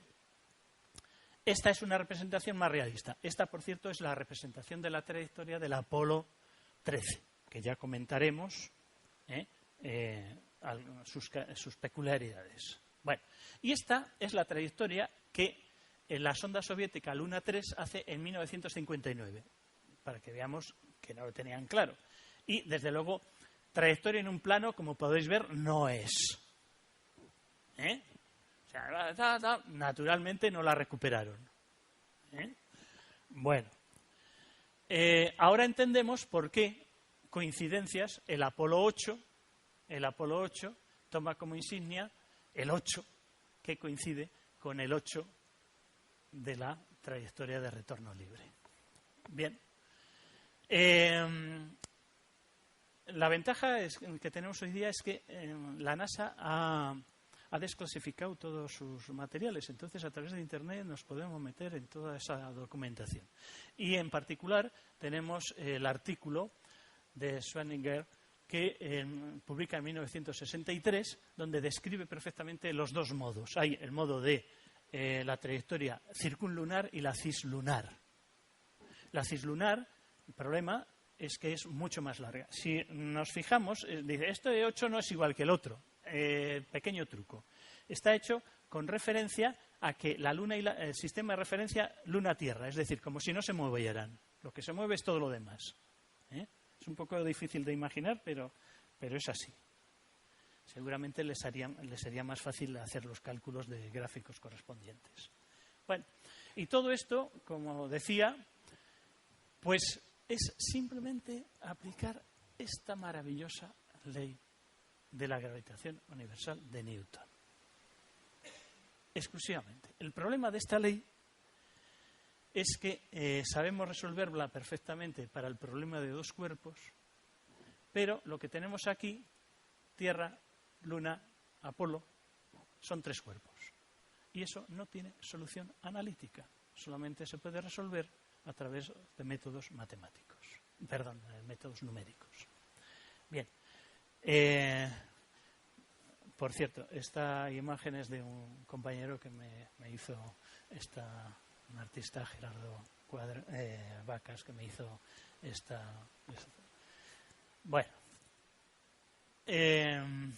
Esta es una representación más realista. Esta, por cierto, es la representación de la trayectoria del Apolo 13, que ya comentaremos sus peculiaridades. Bueno, y esta es la trayectoria que la sonda soviética Luna 3 hace en 1959, para que veamos que no lo tenían claro. Y, desde luego, trayectoria en un plano, como podéis ver, no es. O sea, naturalmente no la recuperaron. Bueno, ahora entendemos por qué coincidencias el Apolo 8 toma como insignia el 8, que coincide con el 8 de la trayectoria de retorno libre. Bien. La ventaja que tenemos hoy día es que la NASA ha desclasificado todos sus materiales, entonces a través de Internet nos podemos meter en toda esa documentación. Y en particular tenemos el artículo de Swanninger que publica en 1963, donde describe perfectamente los dos modos. Hay el modo de la trayectoria circunlunar y la cislunar. La cislunar, el problema es que es mucho más larga. Si nos fijamos, dice, esto de 8 no es igual que el otro. Pequeño truco. Está hecho con referencia a que la Luna y el sistema de referencia Luna-Tierra, es decir, como si no se movieran. Lo que se mueve es todo lo demás. Es un poco difícil de imaginar, pero es así. Seguramente les sería más fácil hacer los cálculos de gráficos correspondientes. Bueno, y todo esto, como decía, pues es simplemente aplicar esta maravillosa ley de la gravitación universal de Newton. Exclusivamente. El problema de esta ley es que sabemos resolverla perfectamente para el problema de dos cuerpos, pero lo que tenemos aquí, Tierra, Luna, Apolo, son tres cuerpos. Y eso no tiene solución analítica, solamente se puede resolver a través de métodos matemáticos, métodos numéricos. Bien. Por cierto, esta imagen es de un compañero que me hizo un artista, Gerardo Vacas, que me hizo esta. Bueno. Bien.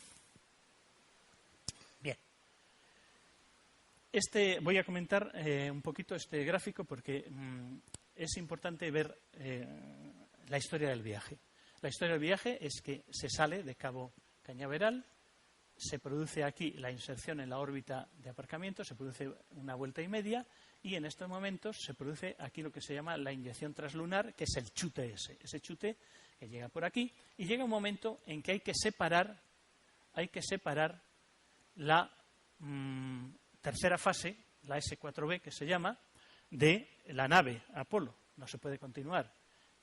Voy a comentar un poquito este gráfico porque es importante ver la historia del viaje. La historia del viaje es que se sale de Cabo Cañaveral, se produce aquí la inserción en la órbita de aparcamiento, se produce una vuelta y media y en estos momentos se produce aquí lo que se llama la inyección translunar, que es el chute ese chute que llega por aquí y llega un momento en que hay que separar la tercera fase, la S4B que se llama, de la nave Apolo. No se puede continuar.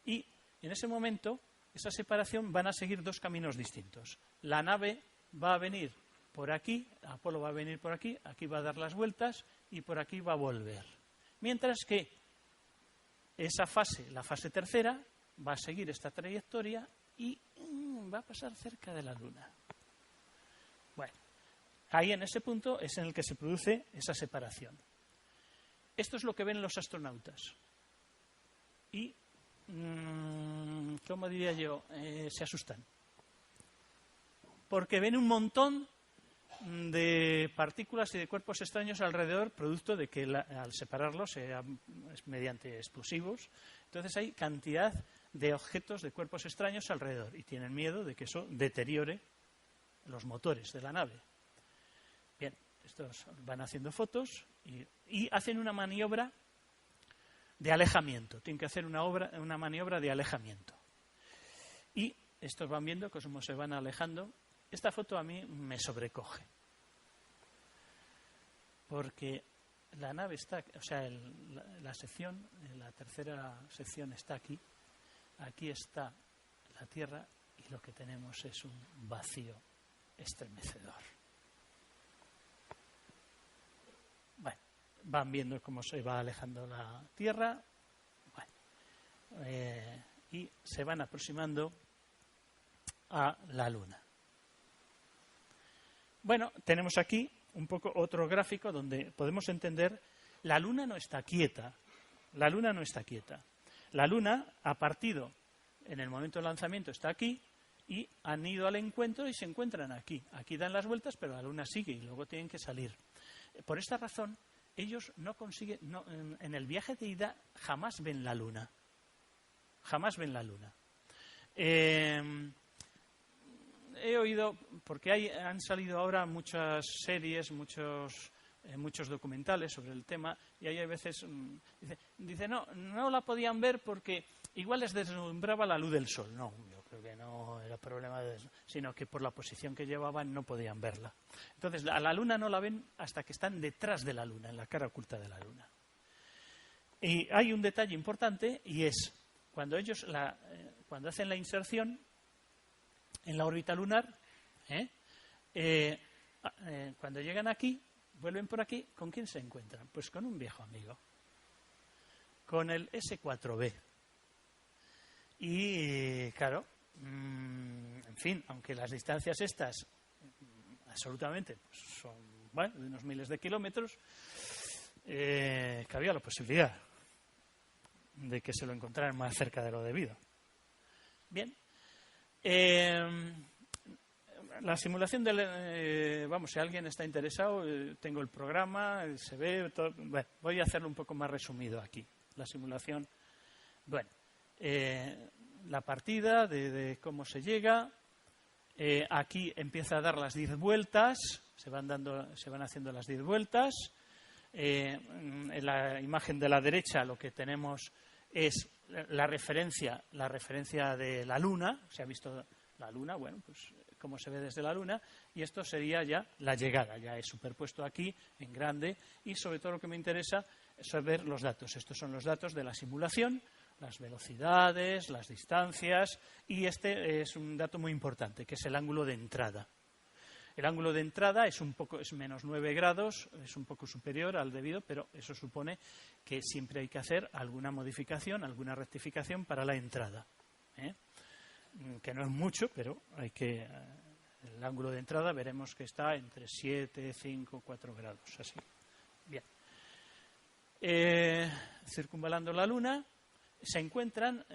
Y en ese momento, esa separación van a seguir dos caminos distintos. La nave va a venir por aquí, Apolo va a venir por aquí, aquí va a dar las vueltas y por aquí va a volver. Mientras que esa fase, la fase tercera, va a seguir esta trayectoria y va a pasar cerca de la Luna. Bueno, ahí en ese punto es en el que se produce esa separación. Esto es lo que ven los astronautas. Y, ¿cómo diría yo? Se asustan. Porque ven un montón de partículas y de cuerpos extraños alrededor, producto de que al separarlos es mediante explosivos. Entonces hay cantidad de objetos, de cuerpos extraños alrededor y tienen miedo de que eso deteriore los motores de la nave. Bien, estos van haciendo fotos y hacen una maniobra de alejamiento. Tienen que hacer una maniobra de alejamiento. Y estos van viendo cómo se van alejando. Esta foto a mí me sobrecoge. Porque la nave está, o sea, la sección, la tercera sección está aquí. Aquí está la Tierra y lo que tenemos es un vacío estremecedor. Bueno, van viendo cómo se va alejando la Tierra. Bueno, y se van aproximando a la Luna. Bueno, tenemos aquí un poco otro gráfico donde podemos entender la Luna no está quieta. La Luna no está quieta. La Luna ha partido en el momento del lanzamiento, está aquí, y han ido al encuentro y se encuentran aquí. Aquí dan las vueltas, pero la Luna sigue y luego tienen que salir. Por esta razón, ellos no consiguen, en el viaje de ida jamás ven la Luna. Jamás ven la Luna. He oído, porque han salido ahora muchas series, muchos documentales sobre el tema, y hay a veces dice no la podían ver porque igual les deslumbraba la luz del sol. No, yo creo que no era problema de eso, sino que por la posición que llevaban no podían verla. Entonces a la Luna no la ven hasta que están detrás de la Luna, en la cara oculta de la Luna. Y hay un detalle importante y es cuando ellos cuando hacen la inserción en la órbita lunar, cuando llegan aquí, vuelven por aquí, ¿con quién se encuentran? Pues con un viejo amigo, con el S4B. Y claro, en fin, aunque las distancias estas absolutamente pues, son de unos miles de kilómetros, cabía la posibilidad de que se lo encontraran más cerca de lo debido. Bien. La simulación si alguien está interesado, tengo el programa, se ve todo. Bueno, voy a hacerlo un poco más resumido aquí. La simulación, la partida de cómo se llega. Aquí empieza a dar las 10 vueltas, se van haciendo las 10 vueltas. En la imagen de la derecha lo que tenemos es la referencia de la Luna. Se ha visto la Luna, bueno, pues cómo se ve desde la Luna, y esto sería ya la llegada, ya es superpuesto aquí en grande, y sobre todo lo que me interesa es saber los datos. Estos son los datos de la simulación, las velocidades, las distancias, y este es un dato muy importante, que es el ángulo de entrada. El ángulo de entrada es menos 9 grados, es un poco superior al debido, pero eso supone que siempre hay que hacer alguna modificación, alguna rectificación para la entrada, que no es mucho, pero hay que... El ángulo de entrada veremos que está entre 7, 5, 4 grados, así. Bien. Circunvalando la Luna, se encuentran,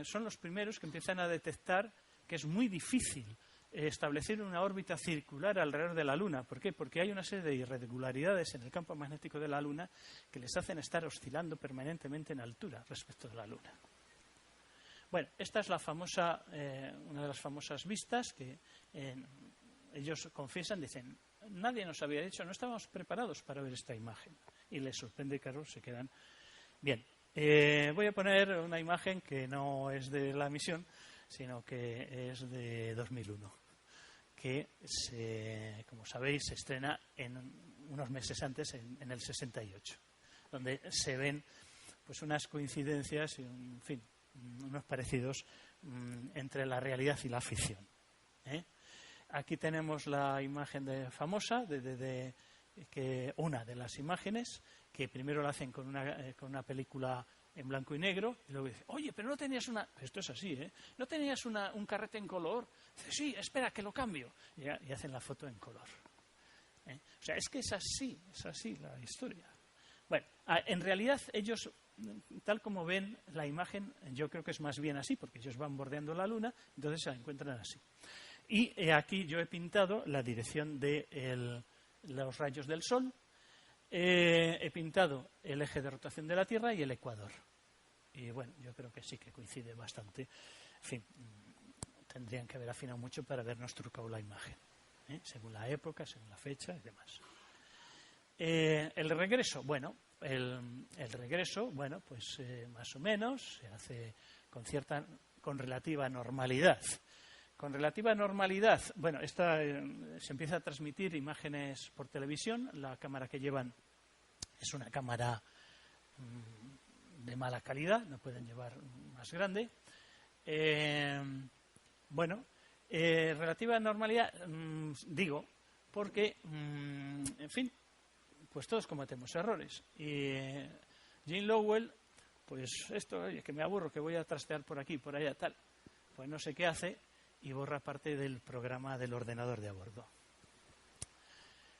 son los primeros que empiezan a detectar que es muy difícil establecer una órbita circular alrededor de la Luna. ¿Por qué? Porque hay una serie de irregularidades en el campo magnético de la Luna que les hacen estar oscilando permanentemente en altura respecto de la Luna. Bueno, esta es una de las famosas vistas que ellos confiesan, dicen, nadie nos había dicho, no estábamos preparados para ver esta imagen. Y les sorprende, claro, se quedan. Bien, voy a poner una imagen que no es de la misión, sino que es de 2001. Que, como sabéis, se estrena unos meses antes, en el 68, donde se ven pues unas coincidencias y, en fin, unos parecidos entre la realidad y la ficción. Aquí tenemos la imagen famosa, que una de las imágenes, que primero la hacen con una película en blanco y negro, y luego dice, oye, pero no tenías esto es así, ¿no tenías un carrete en color? Dice, sí, espera, que lo cambio. Y hacen la foto en color. O sea, es que es así la historia. Bueno, en realidad ellos, tal como ven la imagen, yo creo que es más bien así, porque ellos van bordeando la Luna, entonces se la encuentran así. Y aquí yo he pintado la dirección de los rayos del Sol, he pintado el eje de rotación de la Tierra y el ecuador. Y bueno, yo creo que sí que coincide bastante. En fin, tendrían que haber afinado mucho para habernos trucado la imagen, según la época, según la fecha y demás. El regreso, bueno, pues más o menos se hace con relativa normalidad. Con relativa normalidad, bueno, se empieza a transmitir imágenes por televisión. La cámara que llevan es una cámara de mala calidad, no pueden llevar más grande. Relativa normalidad, digo, porque, en fin, pues todos cometemos errores. Y Jane Lowell, pues esto, oye, que me aburro, que voy a trastear por aquí, por allá, tal. Pues no sé qué hace y borra parte del programa del ordenador de a bordo.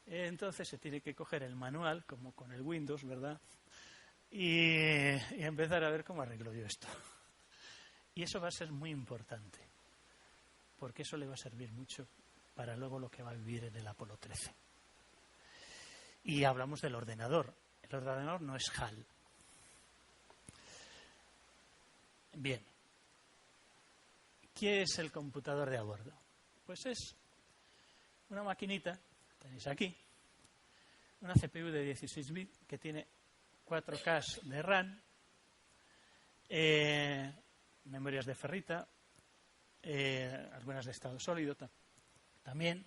Entonces se tiene que coger el manual, como con el Windows, ¿verdad? Y empezar a ver cómo arreglo yo esto. Y eso va a ser muy importante, porque eso le va a servir mucho para luego lo que va a vivir en el Apolo 13. Y hablamos del ordenador. El ordenador no es HAL. Bien. ¿Qué es el computador de a bordo? Pues es una maquinita, tenéis aquí, una CPU de 16 bits que tiene 4K de RAM, memorias de ferrita, algunas de estado sólido también,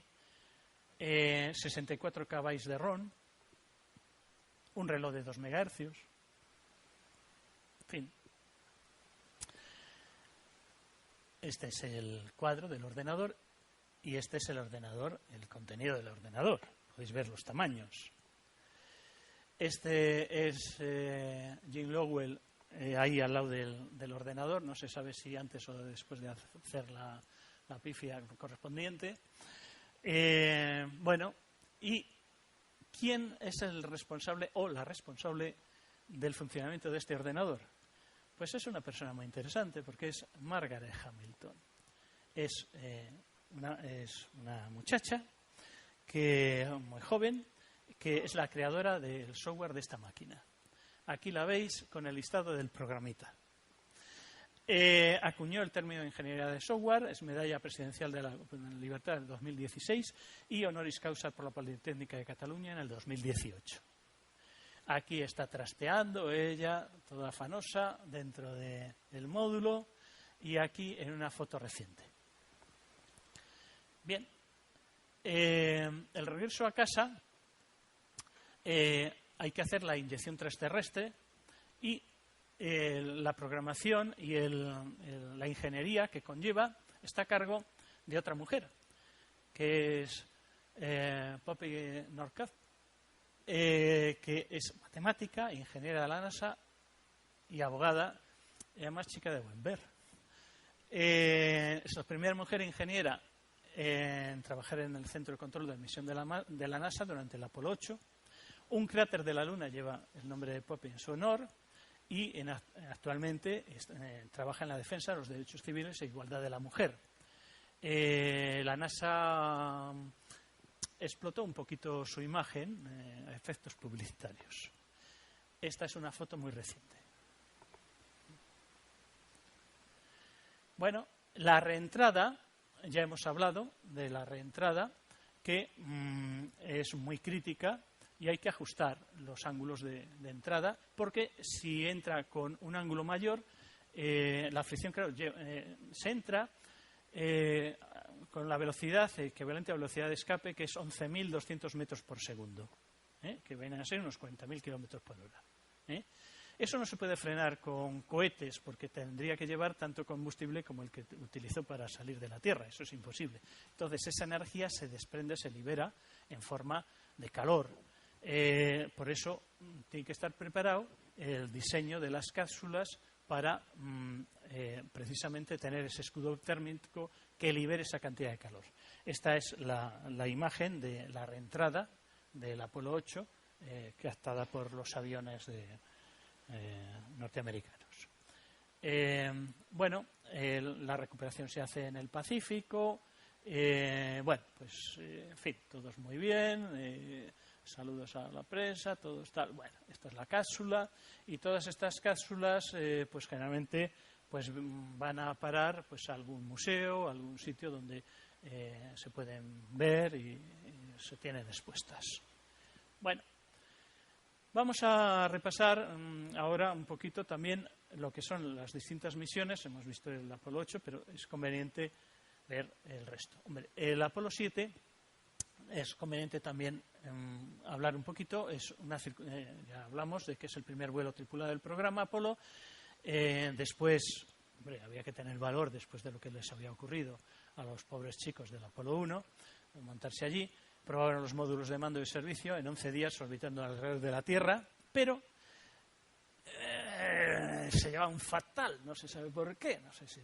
64 KB de ROM, un reloj de 2 MHz, en fin. Este es el cuadro del ordenador y este es el ordenador, el contenido del ordenador. Podéis ver los tamaños. Este es Jane Lowell ahí al lado del ordenador. No se sabe si antes o después de hacer la pifia correspondiente. ¿Y quién es el responsable o la responsable del funcionamiento de este ordenador? Pues es una persona muy interesante porque es Margaret Hamilton. Es una muchacha muy joven que es la creadora del software de esta máquina. Aquí la veis con el listado del programita. Acuñó el término de ingeniería de software, es medalla presidencial de la Libertad en 2016 y honoris causa por la Politécnica de Cataluña en el 2018. Aquí está trasteando ella, toda afanosa, dentro del módulo y aquí en una foto reciente. Bien, el regreso a casa hay que hacer la inyección transterrestre y la programación y la ingeniería que conlleva está a cargo de otra mujer, que es Poppy Norcath, que es matemática, ingeniera de la NASA y abogada, y además chica de buen ver. Es la primera mujer ingeniera en trabajar en el Centro de Control de Misión de la NASA durante el Apolo 8. Un cráter de la Luna lleva el nombre de Poppy en su honor y actualmente trabaja en la defensa de los derechos civiles e igualdad de la mujer. La NASA explotó un poquito su imagen a efectos publicitarios. Esta es una foto muy reciente. Bueno, la reentrada, ya hemos hablado de la reentrada, que es muy crítica y hay que ajustar los ángulos de entrada, porque si entra con un ángulo mayor, la fricción, claro, se entra con la velocidad equivalente a velocidad de escape, que es 11.200 metros por segundo, que vienen a ser unos 40.000 kilómetros por hora. Eso no se puede frenar con cohetes, porque tendría que llevar tanto combustible como el que utilizó para salir de la Tierra. Eso es imposible. Entonces, esa energía se desprende, se libera en forma de calor. Por eso tiene que estar preparado el diseño de las cápsulas para precisamente tener ese escudo térmico que libere esa cantidad de calor. Esta es la imagen de la reentrada del Apolo 8, captada por los aviones norteamericanos. La recuperación se hace en el Pacífico. En fin, todo es muy bien. Saludos a la prensa, todo está. Bueno, esta es la cápsula y todas estas cápsulas, pues generalmente, pues van a parar, pues a algún museo, a algún sitio donde se pueden ver y se tienen expuestas. Bueno, vamos a repasar ahora un poquito también lo que son las distintas misiones. Hemos visto el Apolo 8, pero es conveniente ver el resto. Hombre, el Apolo 7 es conveniente también hablar un poquito. Ya hablamos de que es el primer vuelo tripulado del programa Apolo. Después, había que tener valor después de lo que les había ocurrido a los pobres chicos del Apolo 1, montarse allí. Probaron los módulos de mando y servicio en 11 días orbitando alrededor de la Tierra, pero se llevaban fatal, no se sabe por qué, no sé si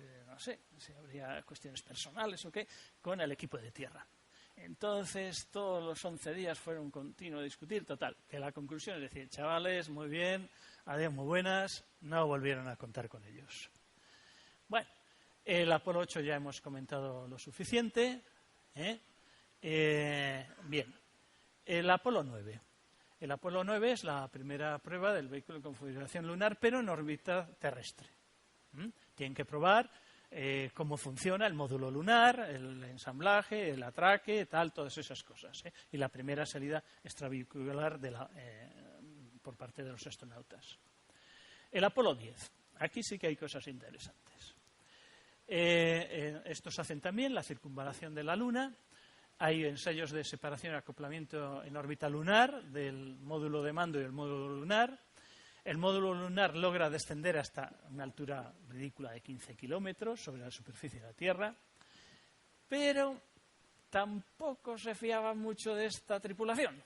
habría cuestiones personales o qué, con el equipo de tierra. Entonces, todos los 11 días fueron un continuo discutir, total, que la conclusión es decir, chavales, muy bien, adiós, muy buenas, no volvieron a contar con ellos. Bueno, el Apolo 8 ya hemos comentado lo suficiente. Bien, el Apolo 9. El Apolo 9 es la primera prueba del vehículo de configuración lunar, pero en órbita terrestre. Tienen que probar cómo funciona el módulo lunar, el ensamblaje, el atraque, todas esas cosas. Y la primera salida extravehicular por parte de los astronautas. El Apolo 10. Aquí sí que hay cosas interesantes. Estos hacen también la circunvalación de la Luna. Hay ensayos de separación y acoplamiento en órbita lunar del módulo de mando y el módulo lunar. El módulo lunar logra descender hasta una altura ridícula de 15 kilómetros sobre la superficie de la Tierra, pero tampoco se fiaban mucho de esta tripulación.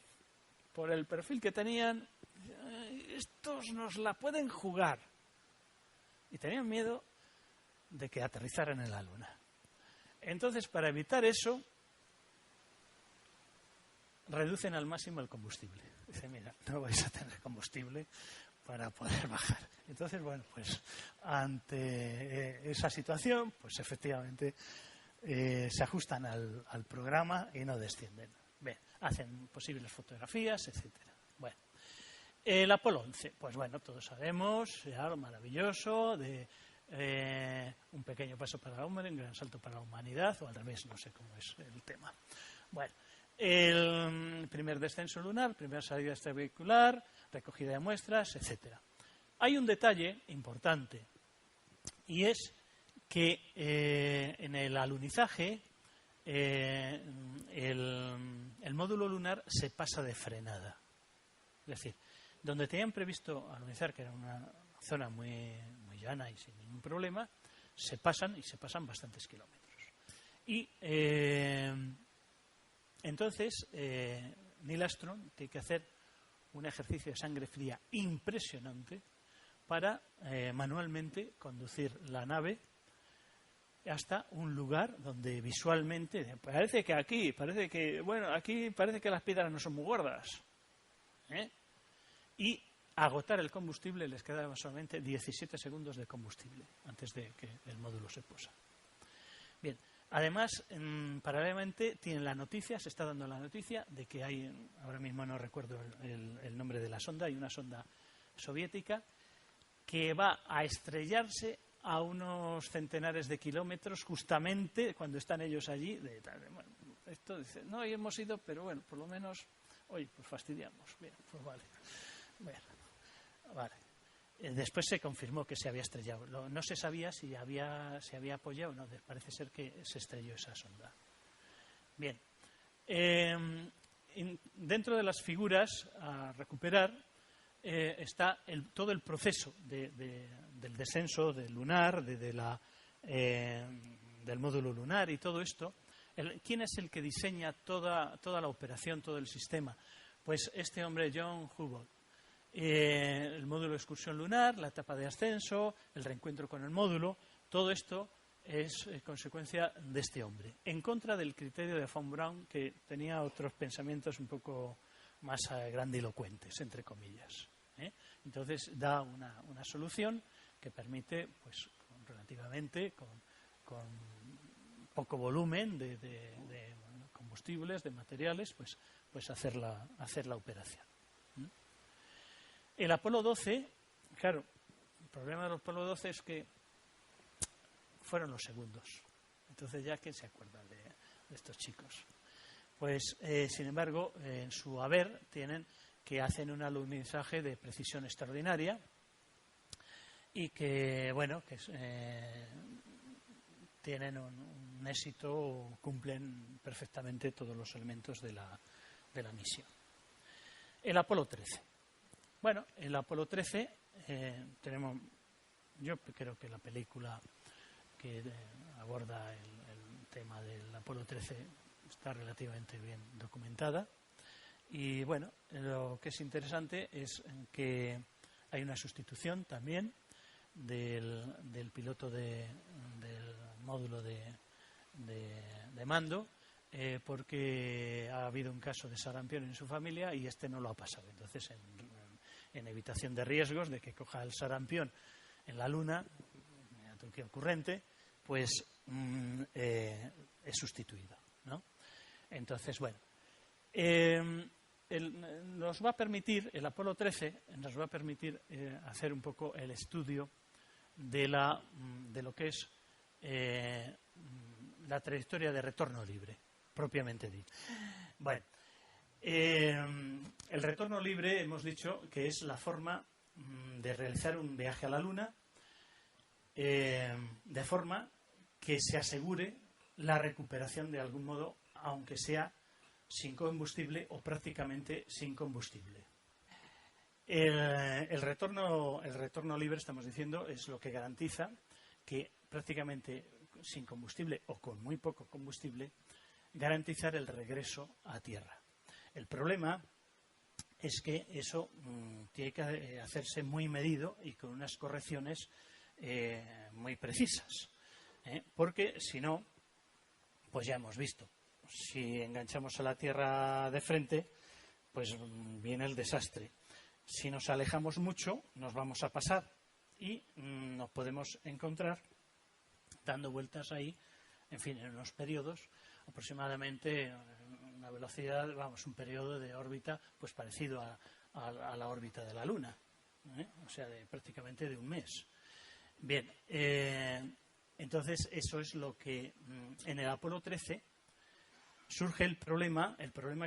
Por el perfil que tenían, estos nos la pueden jugar. Y tenían miedo de que aterrizaran en la Luna. Entonces, para evitar eso, reducen al máximo el combustible. Dicen, mira, no vais a tener combustible para poder bajar. Entonces, bueno, pues ante esa situación, pues efectivamente se ajustan al programa y no descienden. Bien, hacen posibles fotografías, etcétera. Bueno, el Apolo 11, pues bueno, todos sabemos, ya lo maravilloso de un pequeño paso para el hombre, un gran salto para la humanidad, o al revés, no sé cómo es el tema. Bueno, el primer descenso lunar, primera salida extravehicular, recogida de muestras, etcétera. Hay un detalle importante y es que en el alunizaje el módulo lunar se pasa de frenada. Es decir, donde tenían previsto alunizar, que era una zona muy, muy llana y sin ningún problema, se pasan bastantes kilómetros. Y entonces Neil Armstrong tiene que hacer un ejercicio de sangre fría impresionante para manualmente conducir la nave hasta un lugar donde visualmente parece que aquí parece que las piedras no son muy gordas, y agotar el combustible. Les quedaban solamente 17 segundos de combustible antes de que el módulo se posa. Bien, además, paralelamente tienen la noticia, se está dando la noticia de que hay, ahora mismo no recuerdo el nombre de la sonda, hay una sonda soviética que va a estrellarse a unos centenares de kilómetros justamente cuando están ellos allí. Bueno, esto dice, no hemos ido, pero bueno, por lo menos, oye, pues fastidiamos. Bien, pues vale. Bueno, vale. Después se confirmó que se había estrellado. No se sabía si se había apoyado o no. Parece ser que se estrelló esa sonda. Bien. Dentro de las figuras a recuperar está todo el proceso del descenso del lunar, del módulo lunar y todo esto. ¿Quién es el que diseña toda la operación, todo el sistema? Pues este hombre, John Hubble. El módulo de excursión lunar, la etapa de ascenso, el reencuentro con el módulo, todo esto es consecuencia de este hombre, en contra del criterio de von Braun, que tenía otros pensamientos un poco más grandilocuentes, entre comillas. Entonces da una solución que permite, pues relativamente, con poco volumen de combustibles, de materiales, pues hacer la operación. El Apolo 12, claro, el problema del Apolo 12 es que fueron los segundos. Entonces, ya, ¿quién se acuerda de estos chicos? Pues, sin embargo, en su haber tienen que hacen un alunizaje de precisión extraordinaria y que, bueno, que tienen un éxito, cumplen perfectamente todos los elementos de la misión. El Apolo 13. Bueno, el Apolo 13 tenemos, yo creo que la película que aborda el tema del Apolo 13 está relativamente bien documentada. Y bueno, lo que es interesante es que hay una sustitución también del piloto del módulo de mando, porque ha habido un caso de sarampión en su familia y este no lo ha pasado. Entonces, en evitación de riesgos de que coja el sarampión en la Luna, mediante un ocurrente, pues es sustituido, ¿no? Entonces, bueno, nos va a permitir, el Apolo 13 nos va a permitir hacer un poco el estudio de lo que es la trayectoria de retorno libre, propiamente dicho. Bueno, el retorno libre hemos dicho que es la forma de realizar un viaje a la Luna de forma que se asegure la recuperación de algún modo, aunque sea sin combustible o prácticamente sin combustible. El retorno libre, estamos diciendo, es lo que garantiza que prácticamente sin combustible o con muy poco combustible garantizar el regreso a tierra. El problema es que eso tiene que hacerse muy medido y con unas correcciones muy precisas, porque si no, pues ya hemos visto, si enganchamos a la tierra de frente, pues viene el desastre. Si nos alejamos mucho, nos vamos a pasar y nos podemos encontrar dando vueltas ahí, en fin, en unos periodos aproximadamente una velocidad, un periodo de órbita pues parecido a la órbita de la Luna, o sea, prácticamente de un mes. Bien, entonces eso es lo que en el Apolo 13 surge el problema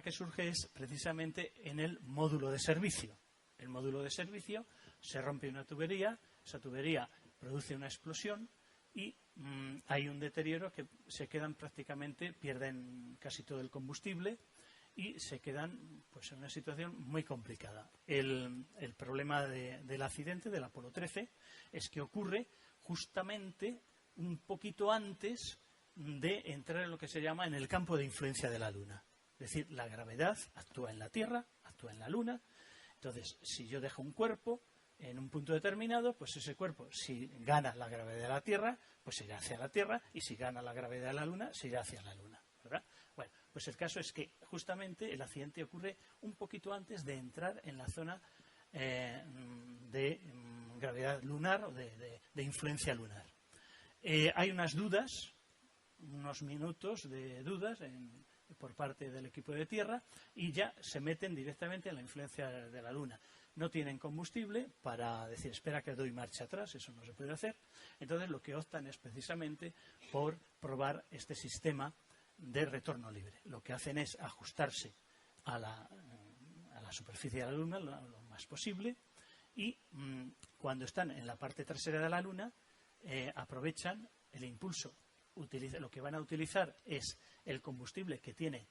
que surge es precisamente en el módulo de servicio. El módulo de servicio se rompe una tubería, esa tubería produce una explosión y hay un deterioro que se quedan prácticamente, pierden casi todo el combustible y se quedan pues en una situación muy complicada. El problema del accidente del Apolo 13 es que ocurre justamente un poquito antes de entrar en lo que se llama en el campo de influencia de la Luna. Es decir, la gravedad actúa en la Tierra, actúa en la Luna. Entonces, si yo dejo un cuerpo en un punto determinado, pues ese cuerpo, si gana la gravedad de la Tierra, pues se irá hacia la Tierra, y si gana la gravedad de la Luna, se irá hacia la Luna, ¿verdad? Bueno, pues el caso es que justamente el accidente ocurre un poquito antes de entrar en la zona de gravedad lunar o de influencia lunar. Hay unas dudas, unos minutos de dudas por parte del equipo de Tierra, y ya se meten directamente en la influencia de la Luna. No tienen combustible para decir, espera que doy marcha atrás, eso no se puede hacer. Entonces lo que optan es precisamente por probar este sistema de retorno libre. Lo que hacen es ajustarse a la superficie de la Luna lo más posible, y cuando están en la parte trasera de la Luna aprovechan el impulso. Lo que van a utilizar es el combustible que tiene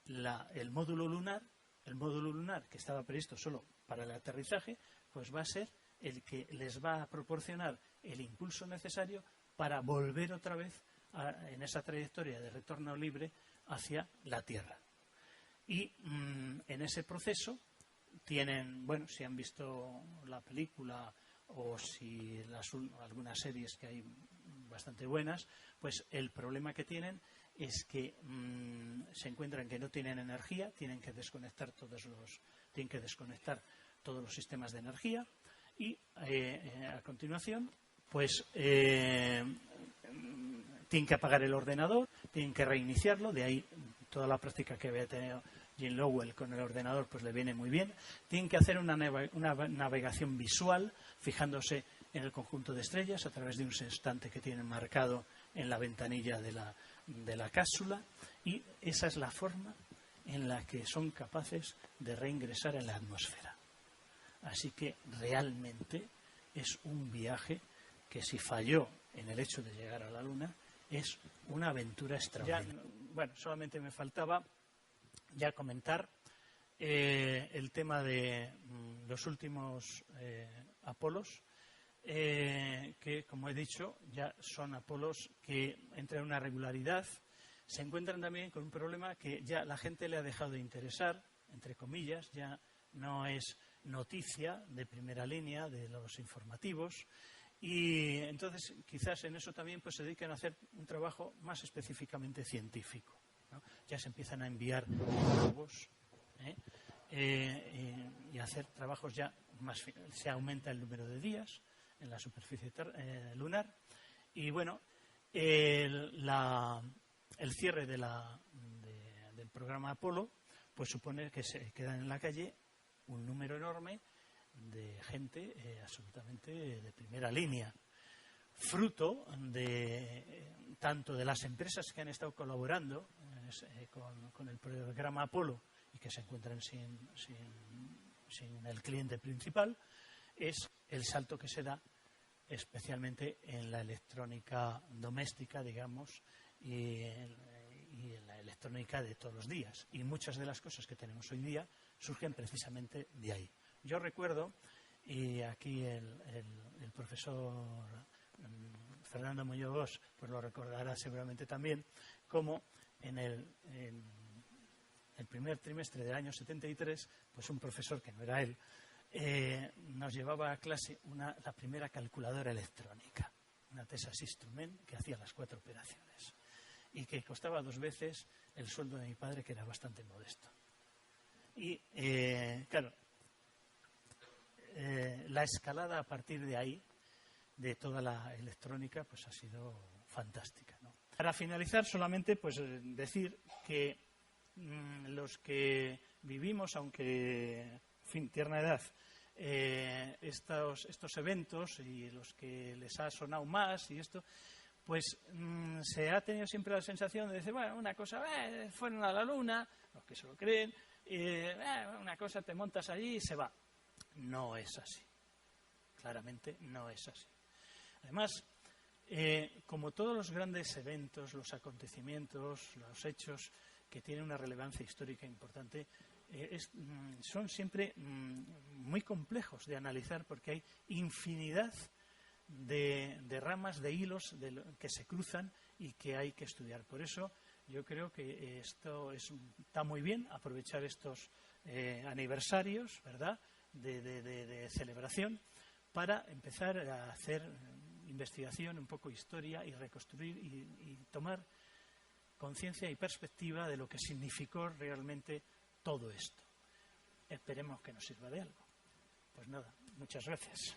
el módulo lunar. El módulo lunar, que estaba previsto solo para el aterrizaje, pues va a ser el que les va a proporcionar el impulso necesario para volver otra vez en esa trayectoria de retorno libre hacia la Tierra. Y en ese proceso tienen, bueno, si han visto la película o si algunas series que hay bastante buenas, pues el problema que tienen es que se encuentran que no tienen energía, tienen que desconectar todos los sistemas de energía, y a continuación pues tienen que apagar el ordenador, tienen que reiniciarlo. De ahí toda la práctica que había tenido Jim Lowell con el ordenador pues le viene muy bien. Tienen que hacer una navegación visual fijándose en el conjunto de estrellas a través de un sextante que tienen marcado en la ventanilla de la cápsula, y esa es la forma en la que son capaces de reingresar en la atmósfera. Así que realmente es un viaje que, si falló en el hecho de llegar a la Luna, es una aventura extraordinaria. Bueno, solamente me faltaba ya comentar el tema de los últimos Apolos, que, como he dicho, ya son Apolos que entran en una regularidad. Se encuentran también con un problema que ya la gente le ha dejado de interesar, entre comillas, ya no es noticia de primera línea de los informativos, y entonces quizás en eso también pues se dedican a hacer un trabajo más específicamente científico, ¿no? Ya se empiezan a enviar globos y a hacer trabajos ya más. Se aumenta el número de días en la superficie lunar, y bueno, el cierre del programa Apolo pues supone que se quedan en la calle un número enorme de gente absolutamente de primera línea, fruto tanto de las empresas que han estado colaborando con el programa Apolo y que se encuentran sin el cliente principal. Es el salto que se da especialmente en la electrónica doméstica, digamos, y en la electrónica de todos los días. Y muchas de las cosas que tenemos hoy día surgen precisamente de ahí. Yo recuerdo, y aquí el profesor Fernando Muñoz pues lo recordará seguramente también, como en el primer trimestre del año 73, pues un profesor que no era él, nos llevaba a clase la primera calculadora electrónica, una Texas Instruments que hacía las 4 operaciones y que costaba 2 veces el sueldo de mi padre, que era bastante modesto. Y claro, la escalada a partir de ahí de toda la electrónica pues ha sido fantástica, ¿no? Para finalizar, solamente pues decir que los que vivimos, aunque en fin, tierna edad, estos eventos, y los que les ha sonado más y esto, pues se ha tenido siempre la sensación de decir, bueno, una cosa, fueron a la Luna, los que se lo creen, una cosa, te montas allí y se va. No es así. Claramente no es así. Además, Como todos los grandes eventos, los acontecimientos, los hechos que tienen una relevancia histórica importante, son siempre muy complejos de analizar porque hay infinidad de ramas, de hilos que se cruzan y que hay que estudiar. Por eso yo creo que está muy bien aprovechar estos aniversarios, ¿verdad?, de celebración para empezar a hacer investigación, un poco historia y reconstruir y tomar conciencia y perspectiva de lo que significó realmente todo esto. Esperemos que nos sirva de algo. Pues nada, muchas gracias.